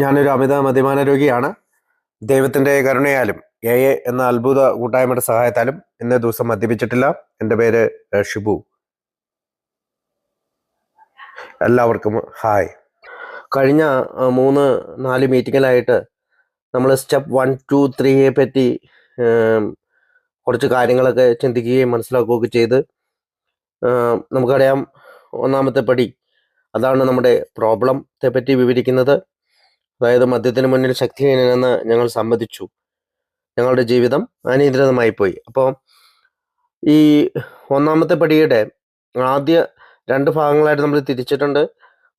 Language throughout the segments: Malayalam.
ഞാനൊരു അമിത മദ്യപാന രോഗിയാണ്. ദൈവത്തിൻ്റെ കരുണയാലും എന്ന അത്ഭുത കൂട്ടായ്മയുടെ സഹായത്താലും ഇന്നേ ദിവസം മദ്യപിച്ചിട്ടില്ല. എൻ്റെ പേര് ഷിബു. എല്ലാവർക്കും ഹായ്. കഴിഞ്ഞ 3-4 മീറ്റിങ്ങിലായിട്ട് നമ്മൾ സ്റ്റെപ്പ് 1, 2, 3യെ പറ്റി കുറച്ച് കാര്യങ്ങളൊക്കെ ചിന്തിക്കുകയും മനസ്സിലാക്കുകയൊക്കെ ചെയ്ത് നമുക്കറിയാം, ഒന്നാമത്തെ പടി അതാണ് നമ്മുടെ പ്രോബ്ലത്തെ പറ്റി വിവരിക്കുന്നത്. അതായത് മദ്യത്തിന് മുന്നിൽ ശക്തിഹീനനെന്ന് ഞങ്ങൾ സമ്മതിച്ചു. ഞങ്ങളുടെ ജീവിതം അനിയന്ത്രിതമായി പോയി. അപ്പോൾ ഈ ഒന്നാമത്തെ പടിയുടെ ആദ്യ 2 ഭാഗങ്ങളായിട്ട് നമ്മൾ തിരിച്ചിട്ടുണ്ട്.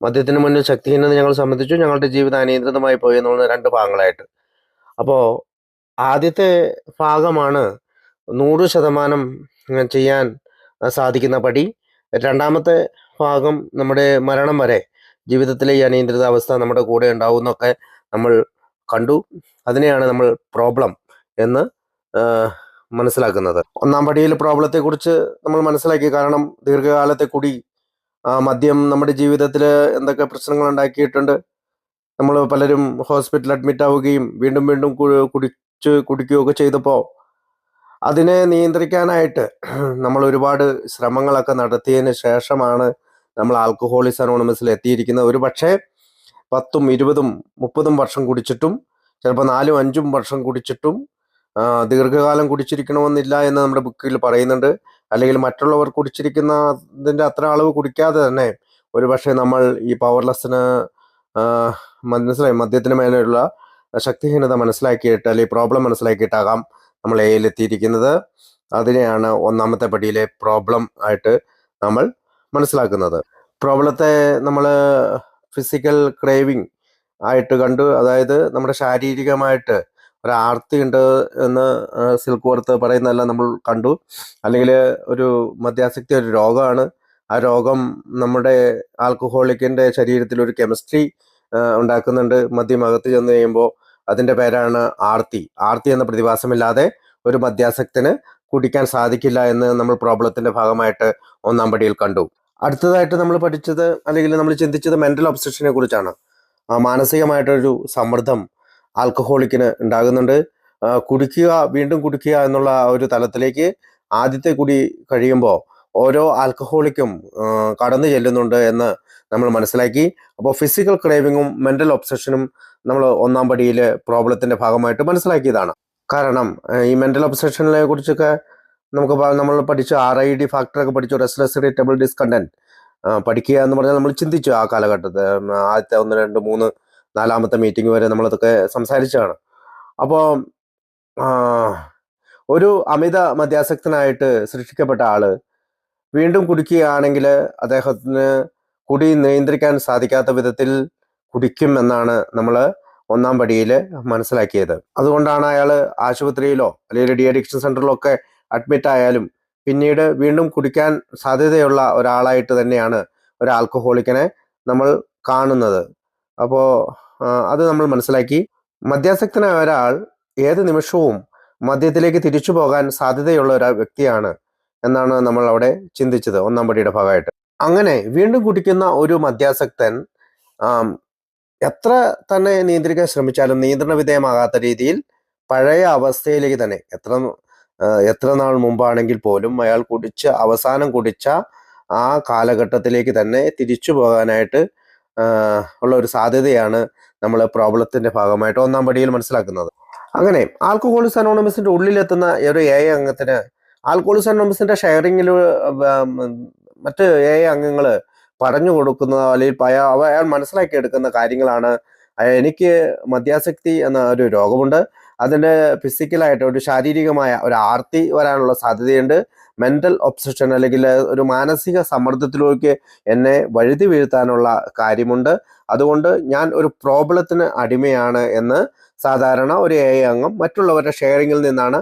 മദ്യത്തിന് മുന്നിൽ ശക്തിഹീനത ഞങ്ങൾ സമ്മതിച്ചു, ഞങ്ങളുടെ ജീവിതം അനിയന്ത്രിതമായി പോയി എന്നുള്ള 2 ഭാഗങ്ങളായിട്ട്. അപ്പോൾ ആദ്യത്തെ ഭാഗമാണ് 100% ചെയ്യാൻ സാധിക്കുന്ന പടി. രണ്ടാമത്തെ ഭാഗം നമ്മുടെ മരണം വരെ ജീവിതത്തിലെ ഈ അനിയന്ത്രിതാവസ്ഥ നമ്മുടെ കൂടെ ഉണ്ടാവുമെന്നൊക്കെ നമ്മൾ കണ്ടു. അതിനെയാണ് നമ്മൾ പ്രോബ്ലം എന്ന് മനസ്സിലാക്കുന്നത്. ഒന്നാം പടിയിൽ പ്രോബ്ലത്തെക്കുറിച്ച് നമ്മൾ മനസ്സിലാക്കി. കാരണം ദീർഘകാലത്തെ കുടി, മദ്യം നമ്മുടെ ജീവിതത്തിൽ എന്തൊക്കെ പ്രശ്നങ്ങൾ ഉണ്ടാക്കിയിട്ടുണ്ട്. നമ്മൾ പലരും ഹോസ്പിറ്റലിൽ അഡ്മിറ്റ് ആവുകയും വീണ്ടും വീണ്ടും കുടിക്കുകയൊക്കെ ചെയ്തപ്പോൾ അതിനെ നിയന്ത്രിക്കാനായിട്ട് നമ്മൾ ഒരുപാട് ശ്രമങ്ങളൊക്കെ നടത്തിയതിന് ശേഷമാണ് നമ്മൾ ആൽക്കഹോളിക്സ് അനോണിമസിൽ എത്തിയിരിക്കുന്നത്. ഒരു പക്ഷേ 10, 20, 30 വർഷം കുടിച്ചിട്ടും, ചിലപ്പോൾ 4, 5 വർഷം കുടിച്ചിട്ടും ദീർഘകാലം കുടിച്ചിരിക്കണമെന്നില്ല എന്ന് നമ്മുടെ ബുക്കിൽ പറയുന്നുണ്ട്. അല്ലെങ്കിൽ മറ്റുള്ളവർ കുടിച്ചിരിക്കുന്നതിൻ്റെ അത്ര അളവ് കുടിക്കാതെ തന്നെ ഒരു പക്ഷേ നമ്മൾ ഈ പവർലെസ്സിന് മദ്യത്തിന് മേലെയുള്ള ശക്തിഹീനത മനസ്സിലാക്കിയിട്ട്, അല്ലെങ്കിൽ പ്രോബ്ലം മനസ്സിലാക്കിയിട്ടാകാം നമ്മൾ എത്തിയിരിക്കുന്നത്. അതിനെയാണ് ഒന്നാമത്തെ പടിയിലെ പ്രോബ്ലം ആയിട്ട് നമ്മൾ മനസ്സിലാക്കുന്നത്. പ്രോബ്ലത്തെ നമ്മൾ ഫിസിക്കൽ ക്രേവിങ് ആയിട്ട് കണ്ടു. അതായത് നമ്മുടെ ശാരീരികമായിട്ട് ഒരു ആർത്തി ഉണ്ട് എന്ന് സിൽക്ക് വർത്ത് പറയുന്നതെല്ലാം നമ്മൾ കണ്ടു. അല്ലെങ്കിൽ ഒരു മദ്യാസക്തി ഒരു രോഗമാണ്. ആ രോഗം നമ്മുടെ ആൽക്കഹോളിക്കിൻ്റെ ശരീരത്തിൽ ഒരു കെമിസ്ട്രി ഉണ്ടാക്കുന്നുണ്ട്. മദ്യമകത്ത് ചെന്ന് കഴിയുമ്പോൾ അതിൻ്റെ പേരാണ് ആർത്തി. ആർത്തി എന്ന പ്രതിഭാസമില്ലാതെ ഒരു മദ്യാസക്തന് കുടിക്കാൻ സാധിക്കില്ല എന്ന് നമ്മൾ പ്രോബ്ലത്തിൻ്റെ ഭാഗമായിട്ട് ഒന്നാം പടിയിൽ കണ്ടു. അടുത്തതായിട്ട് നമ്മൾ പഠിച്ചത്, അല്ലെങ്കിൽ നമ്മൾ ചിന്തിച്ചത് മെൻ്റൽ ഒബ്സഷനെ കുറിച്ചാണ്. മാനസികമായിട്ടൊരു സമ്മർദ്ദം ആൽക്കഹോളിക്കിന് ഉണ്ടാകുന്നുണ്ട്. കുടിക്കുക, വീണ്ടും കുടിക്കുക എന്നുള്ള ഒരു തലത്തിലേക്ക് ആദ്യത്തെ കുടി കഴിയുമ്പോൾ ഓരോ ആൽക്കഹോളിക്കും കടന്നു ചെല്ലുന്നുണ്ട് എന്ന് നമ്മൾ മനസ്സിലാക്കി. അപ്പോൾ ഫിസിക്കൽ ക്രേവിങ്ങും മെൻ്റൽ ഒബ്സഷനും നമ്മൾ ഒന്നാം പടിയിൽ പ്രോബ്ലത്തിൻ്റെ ഭാഗമായിട്ട് മനസ്സിലാക്കിയതാണ്. കാരണം ഈ മെൻ്റൽ ഒബ്സഷനെ കുറിച്ചൊക്കെ നമ്മൾ പഠിച്ചു. RID ഫാക്ടറൊക്കെ പഠിച്ചു. റെസ്റ്റ്ലെസ് ഇറിറ്റബിൾ ഡിസ്കണ്ടന്റ് പഠിക്കുക എന്ന് പറഞ്ഞാൽ നമ്മൾ ചിന്തിച്ചു ആ കാലഘട്ടത്തിൽ. ആദ്യത്തെ 1, 2, 3, 4ാമത്തെ മീറ്റിംഗ് വരെ നമ്മളതൊക്കെ സംസാരിച്ചതാണ്. അപ്പോൾ ഒരു അമിത മദ്യാസക്തനായിട്ട് സൃഷ്ടിക്കപ്പെട്ട ആള് വീണ്ടും കുടിക്കുകയാണെങ്കിൽ അദ്ദേഹത്തിന് കുടി നിയന്ത്രിക്കാൻ സാധിക്കാത്ത വിധത്തിൽ കുടിക്കും എന്നാണ് നമ്മൾ ഒന്നാം പടിയിൽ മനസ്സിലാക്കിയത്. അതുകൊണ്ടാണ് അയാൾ ആശുപത്രിയിലോ അല്ലെങ്കിൽ ഡി അഡിക്ഷൻ സെൻ്ററിലോ ഒക്കെ അഡ്മിറ്റ് ആയാലും പിന്നീട് വീണ്ടും കുടിക്കാൻ സാധ്യതയുള്ള ഒരാളായിട്ട് തന്നെയാണ് ഒരു ആൽക്കഹോളിക്കിനെ നമ്മൾ കാണുന്നത്. അപ്പോൾ അത് നമ്മൾ മനസ്സിലാക്കി. മദ്യാസക്തനായ ഒരാൾ ഏത് നിമിഷവും മദ്യത്തിലേക്ക് തിരിച്ചു പോകാൻ സാധ്യതയുള്ള ഒരു വ്യക്തിയാണ് എന്നാണ് നമ്മൾ അവിടെ ചിന്തിച്ചത് ഒന്നാം പടിയുടെ ഭാഗമായിട്ട്. അങ്ങനെ വീണ്ടും കുടിക്കുന്ന ഒരു മദ്യാസക്തൻ എത്ര തന്നെ നിയന്ത്രിക്കാൻ ശ്രമിച്ചാലും നിയന്ത്രണ വിധേയമാകാത്ത രീതിയിൽ പഴയ അവസ്ഥയിലേക്ക് തന്നെ, എത്ര നാൾ മുമ്പാണെങ്കിൽ പോലും അയാൾ അവസാനം കുടിച്ച ആ കാലഘട്ടത്തിലേക്ക് തന്നെ തിരിച്ചു പോകാനായിട്ട് ഉള്ള ഒരു സാധ്യതയാണ് നമ്മൾ പ്രോബ്ലത്തിൻ്റെ ഭാഗമായിട്ട് ഒന്നാം പടിയിൽ മനസ്സിലാക്കുന്നത്. അങ്ങനെ ആൽക്കഹോളിക്സ് അനോണിമസിൻ്റെ ഉള്ളിലെത്തുന്ന ഒരു അംഗത്തിന് ആൽക്കഹോളിക്സ് അനോണിമസിൻ്റെ ഷെയറിങ്ങിൽ മറ്റ് അംഗങ്ങൾ പറഞ്ഞു കൊടുക്കുന്ന, അല്ലെങ്കിൽ അയാൾ മനസ്സിലാക്കിയെടുക്കുന്ന കാര്യങ്ങളാണ്, എനിക്ക് മദ്യാസക്തി എന്ന ഒരു രോഗമുണ്ട്, അതിൻ്റെ ഫിസിക്കലായിട്ട് ഒരു ശാരീരികമായ ഒരു ആർത്തി വരാനുള്ള സാധ്യതയുണ്ട്, മെൻ്റൽ ഒബ്സഷൻ അല്ലെങ്കിൽ ഒരു മാനസിക സമ്മർദ്ദത്തിലേക്ക് എന്നെ വഴുതി വീഴ്ത്താനുള്ള കാര്യമുണ്ട്, അതുകൊണ്ട് ഞാൻ ഒരു പ്രോബ്ലത്തിന് അടിമയാണ് എന്ന് സാധാരണ ഒരു അംഗം മറ്റുള്ളവരുടെ ഷെയറിങ്ങിൽ നിന്നാണ്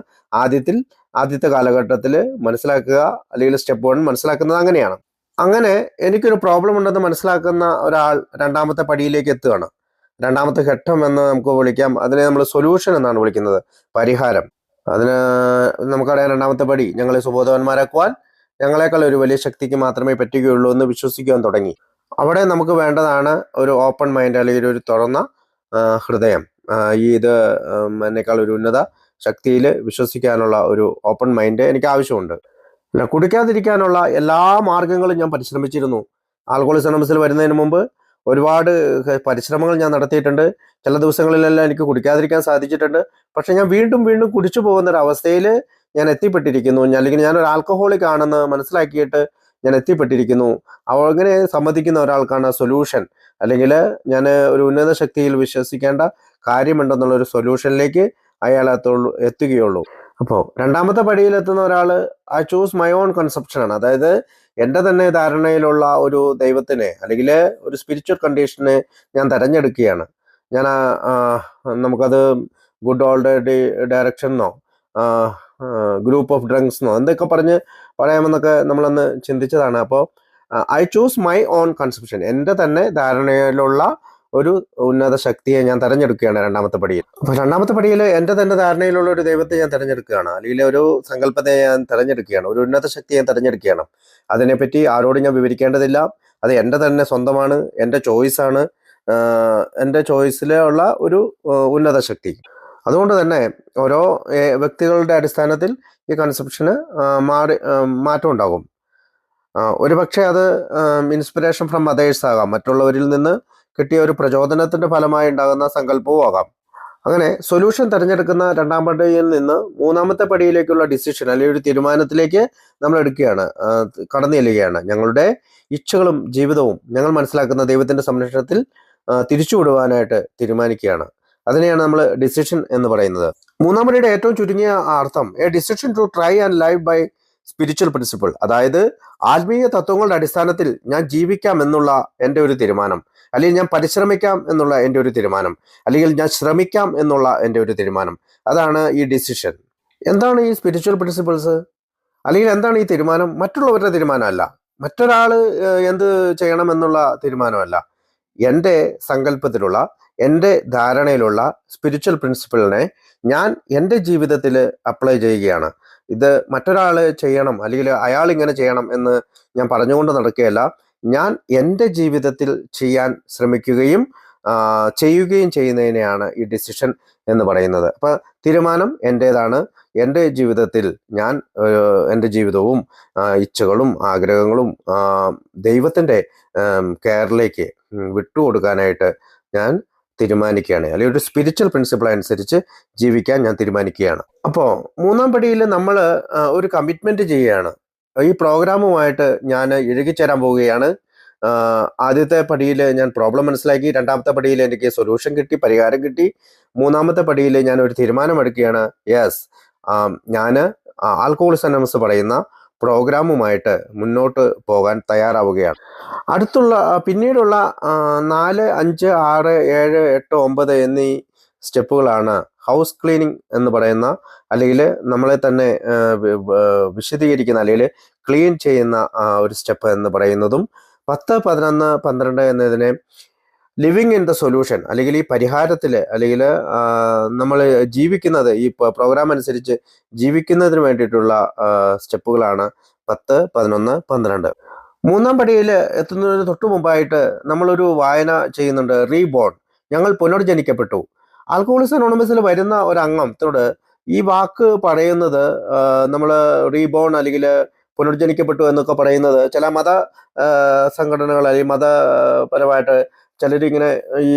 ആദ്യത്തെ കാലഘട്ടത്തിൽ മനസ്സിലാക്കുക. അല്ലെങ്കിൽ സ്റ്റെപ്പ് 1 മനസ്സിലാക്കുന്നത് അങ്ങനെയാണ്. അങ്ങനെ എനിക്കൊരു പ്രോബ്ലം ഉണ്ടെന്ന് മനസ്സിലാക്കുന്ന ഒരാൾ രണ്ടാമത്തെ പടിയിലേക്ക് എത്തുകയാണ്. രണ്ടാമത്തെ ഘട്ടം എന്ന് നമുക്ക് വിളിക്കാം. അതിനെ നമ്മൾ സൊല്യൂഷൻ എന്നാണ് വിളിക്കുന്നത്, പരിഹാരം. അതിന് നമുക്കറിയാം, രണ്ടാമത്തെ പടി ഞങ്ങളെ സുബോധവാന്മാരാക്കുവാൻ ഞങ്ങളെക്കാൾ ഒരു വലിയ ശക്തിക്ക് മാത്രമേ പറ്റുകയുള്ളൂ എന്ന് വിശ്വസിക്കുവാൻ തുടങ്ങി. അവിടെ നമുക്ക് വേണ്ടതാണ് ഒരു ഓപ്പൺ മൈൻഡ്, അല്ലെങ്കിൽ ഒരു തുറന്ന ഹൃദയം, ഇത് എന്നേക്കാൾ ഒരു ഉന്നത ശക്തിയിൽ വിശ്വസിക്കാനുള്ള ഒരു ഓപ്പൺ മൈൻഡ് എനിക്ക് ആവശ്യമുണ്ട്. അല്ല, കുടിക്കാതിരിക്കാനുള്ള എല്ലാ മാർഗങ്ങളും ഞാൻ പരിശ്രമിച്ചിരുന്നു. ആൽക്കഹോളിക് അനോണിമസിൽ വരുന്നതിന് മുമ്പ് ഒരുപാട് പരിശ്രമങ്ങൾ ഞാൻ നടത്തിയിട്ടുണ്ട്. ചില ദിവസങ്ങളിലെല്ലാം എനിക്ക് കുടിക്കാതിരിക്കാൻ സാധിച്ചിട്ടുണ്ട്. പക്ഷെ ഞാൻ വീണ്ടും വീണ്ടും കുടിച്ചു പോകുന്ന ഒരു അവസ്ഥയിൽ ഞാൻ എത്തിപ്പെട്ടിരിക്കുന്നു. അല്ലെങ്കിൽ ഞാനൊരു ആൽക്കഹോളിക് ആണെന്ന് മനസ്സിലാക്കിയിട്ട് ഞാൻ എത്തിപ്പെട്ടിരിക്കുന്നു. അങ്ങനെ സമ്മതിക്കുന്ന ഒരാൾക്കാണ് സൊല്യൂഷൻ, അല്ലെങ്കിൽ ഞാൻ ഒരു ഉന്നത ശക്തിയിൽ വിശ്വസിക്കേണ്ട കാര്യമുണ്ടെന്നുള്ള ഒരു സൊല്യൂഷനിലേക്ക് അയാൾ എത്തുകയുള്ളൂ. അപ്പോൾ രണ്ടാമത്തെ പടിയിലെത്തുന്ന ഒരാൾ ഐ ചൂസ് മൈ ഓൺ കൺസെപ്ഷനാണ്. അതായത് എൻ്റെ തന്നെ ധാരണയിലുള്ള ഒരു ദൈവത്തിനെ അല്ലെങ്കിൽ ഒരു സ്പിരിച്വൽ കണ്ടീഷനെ ഞാൻ തിരഞ്ഞെടുക്കുകയാണ്. ഞാൻ നമുക്കത് ഗുഡ് ഓൾഡ് ഡയറക്ഷൻ എന്നോ ഗ്രൂപ്പ് ഓഫ് ഡ്രങ്ക്സ് എന്നോ എന്തൊക്കെ പറഞ്ഞ് പറയാമെന്നൊക്കെ നമ്മളൊന്ന് ചിന്തിച്ചതാണ്. അപ്പോൾ I choose my own conception, എൻ്റെ തന്നെ ധാരണയിലുള്ള ഒരു ഉന്നത ശക്തിയെ ഞാൻ തിരഞ്ഞെടുക്കുകയാണ് രണ്ടാമത്തെ പടിയിൽ. അപ്പോൾ രണ്ടാമത്തെ പടിയിൽ എൻ്റെ തന്നെ ധാരണയിലുള്ള ഒരു ദൈവത്തെ ഞാൻ തിരഞ്ഞെടുക്കുകയാണ്, അല്ലെങ്കിൽ ഒരു സങ്കല്പത്തെ ഞാൻ തിരഞ്ഞെടുക്കുകയാണ്, ഒരു ഉന്നത ശക്തിയെ ഞാൻ തിരഞ്ഞെടുക്കുകയാണ്. അതിനെപ്പറ്റി ആരോടും ഞാൻ വിവരിക്കേണ്ടതില്ല. അത് എൻ്റെ തന്നെ സ്വന്തമാണ്, എൻ്റെ ചോയ്സാണ്, എൻ്റെ ചോയ്സിലുള്ള ഒരു ഉന്നത ശക്തി. അതുകൊണ്ട് തന്നെ ഓരോ വ്യക്തികളുടെ അടിസ്ഥാനത്തിൽ ഈ കൺസെപ്ഷന് മാറ്റം ഉണ്ടാകും. ഒരു പക്ഷേ അത് ഇൻസ്പിറേഷൻ ഫ്രം അതേഴ്സ് ആകാം, മറ്റുള്ളവരിൽ നിന്ന് കിട്ടിയ ഒരു പ്രചോദനത്തിന്റെ ഫലമായി ഉണ്ടാകുന്ന സങ്കല്പവും ആകാം. അങ്ങനെ സൊല്യൂഷൻ തിരഞ്ഞെടുക്കുന്ന രണ്ടാം പടിയിൽ നിന്ന് മൂന്നാമത്തെ പടിയിലേക്കുള്ള ഡിസിഷൻ അല്ലെങ്കിൽ ഒരു തീരുമാനത്തിലേക്ക് നമ്മൾ എടുക്കുകയാണ്, കടന്നു ചെല്ലുകയാണ്. ഞങ്ങളുടെ ഇച്ഛകളും ജീവിതവും ഞങ്ങൾ മനസ്സിലാക്കുന്ന ദൈവത്തിന്റെ സംരക്ഷണത്തിൽ തിരിച്ചുവിടുവാനായിട്ട് തീരുമാനിക്കുകയാണ്. അതിനെയാണ് നമ്മൾ ഡിസിഷൻ എന്ന് പറയുന്നത്. മൂന്നാം പടിയുടെ ഏറ്റവും ചുരുങ്ങിയ അർത്ഥം a decision to try and live by spiritual principle, അതായത് ആത്മീയ തത്വങ്ങളുടെ അടിസ്ഥാനത്തിൽ ഞാൻ ജീവിക്കാം എന്നുള്ള എൻ്റെ ഒരു തീരുമാനം, അല്ലെങ്കിൽ ഞാൻ പരിശ്രമിക്കാം എന്നുള്ള എൻ്റെ ഒരു തീരുമാനം, അല്ലെങ്കിൽ ഞാൻ ശ്രമിക്കാം എന്നുള്ള എൻ്റെ ഒരു തീരുമാനം. അതാണ് ഈ ഡിസിഷൻ. എന്താണ് ഈ സ്പിരിച്വൽ പ്രിൻസിപ്പിൾസ്, അല്ലെങ്കിൽ എന്താണ് ഈ തീരുമാനം? മറ്റുള്ളവരുടെ തീരുമാനമല്ല, മറ്റൊരാൾ എന്ത് ചെയ്യണം എന്നുള്ള തീരുമാനമല്ല. എൻ്റെ സങ്കല്പത്തിലുള്ള, എൻ്റെ ധാരണയിലുള്ള സ്പിരിച്വൽ പ്രിൻസിപ്പിളിനെ ഞാൻ എൻ്റെ ജീവിതത്തിൽ അപ്ലൈ ചെയ്യുകയാണ്. ഇത് മറ്റൊരാൾ ചെയ്യണം അല്ലെങ്കിൽ അയാൾ ഇങ്ങനെ ചെയ്യണം എന്ന് ഞാൻ പറഞ്ഞുകൊണ്ട് നടക്കുകയല്ല. ഞാൻ എൻ്റെ ജീവിതത്തിൽ ചെയ്യാൻ ശ്രമിക്കുകയും ചെയ്യുകയും ചെയ്യുന്നതിനെയാണ് ഈ ഡിസിഷൻ എന്ന് പറയുന്നത്. അപ്പം തീരുമാനം എൻ്റേതാണ്. എൻ്റെ ജീവിതത്തിൽ ഞാൻ എൻ്റെ ജീവിതവും ഇച്ഛകളും ആഗ്രഹങ്ങളും ദൈവത്തിൻ്റെ കെയറിലേക്ക് വിട്ടുകൊടുക്കാനായിട്ട് ഞാൻ തീരുമാനിക്കുകയാണ്, അല്ലെങ്കിൽ ഒരു സ്പിരിച്വൽ പ്രിൻസിപ്പിൾ അനുസരിച്ച് ജീവിക്കാൻ ഞാൻ തീരുമാനിക്കുകയാണ്. അപ്പോൾ മൂന്നാം പടിയിൽ നമ്മൾ ഒരു കമ്മിറ്റ്മെന്റ് ചെയ്യുകയാണ്. ഈ പ്രോഗ്രാമുമായിട്ട് ഞാൻ ഇഴുകിച്ചേരാൻ പോവുകയാണ്. ആദ്യത്തെ പടിയിൽ ഞാൻ പ്രോബ്ലം മനസ്സിലാക്കി, രണ്ടാമത്തെ പടിയിൽ എനിക്ക് സൊല്യൂഷൻ കിട്ടി, പരിഹാരം കിട്ടി. മൂന്നാമത്തെ പടിയിൽ ഞാൻ ഒരു തീരുമാനം എടുക്കുകയാണ്. യെസ്, ഞാൻ ആൽക്കഹോളിക് അനോണിമസ് പറയുന്ന പ്രോഗ്രാമുമായിട്ട് മുന്നോട്ട് പോകാൻ തയ്യാറാവുകയാണ്. പിന്നീടുള്ള 4, 5, 6, 7, 8, 9 എന്നീ സ്റ്റെപ്പുകളാണ് ഹൗസ് ക്ലീനിങ് എന്ന് പറയുന്ന, അല്ലെങ്കിൽ നമ്മളെ തന്നെ വിശദീകരിക്കുന്ന അല്ലെങ്കിൽ ക്ലീൻ ചെയ്യുന്ന ഒരു സ്റ്റെപ്പ് എന്ന് പറയുന്നതും. 10, 11, 12 എന്നതിനെ ലിവിങ് ഇൻ ദ സൊല്യൂഷൻ, അല്ലെങ്കിൽ ഈ പരിഹാരത്തിൽ, അല്ലെങ്കിൽ നമ്മൾ ജീവിക്കുന്നത് ഈ പ്രോഗ്രാം അനുസരിച്ച് ജീവിക്കുന്നതിന് വേണ്ടിയിട്ടുള്ള സ്റ്റെപ്പുകളാണ് 10, 11, 12. മൂന്നാം പടിയിൽ എത്തുന്നതിന് തൊട്ടു മുമ്പായിട്ട് നമ്മളൊരു വായന ചെയ്യുന്നുണ്ട്, റീബോൺ, ഞങ്ങൾ പുനർജനിക്കപ്പെട്ടു. ആൽക്കഹോളിക് അനോണിമസിൽ വരുന്ന ഒരു അംഗത്തോട് ഈ വാക്ക് പറയുന്നത്, നമ്മൾ റീബോൺ അല്ലെങ്കിൽ പുനർജനിക്കപ്പെട്ടു എന്നൊക്കെ പറയുന്നത് ചില മത സംഘടനകൾ അല്ലെങ്കിൽ മതപരമായിട്ട് ചിലരിങ്ങനെ ഈ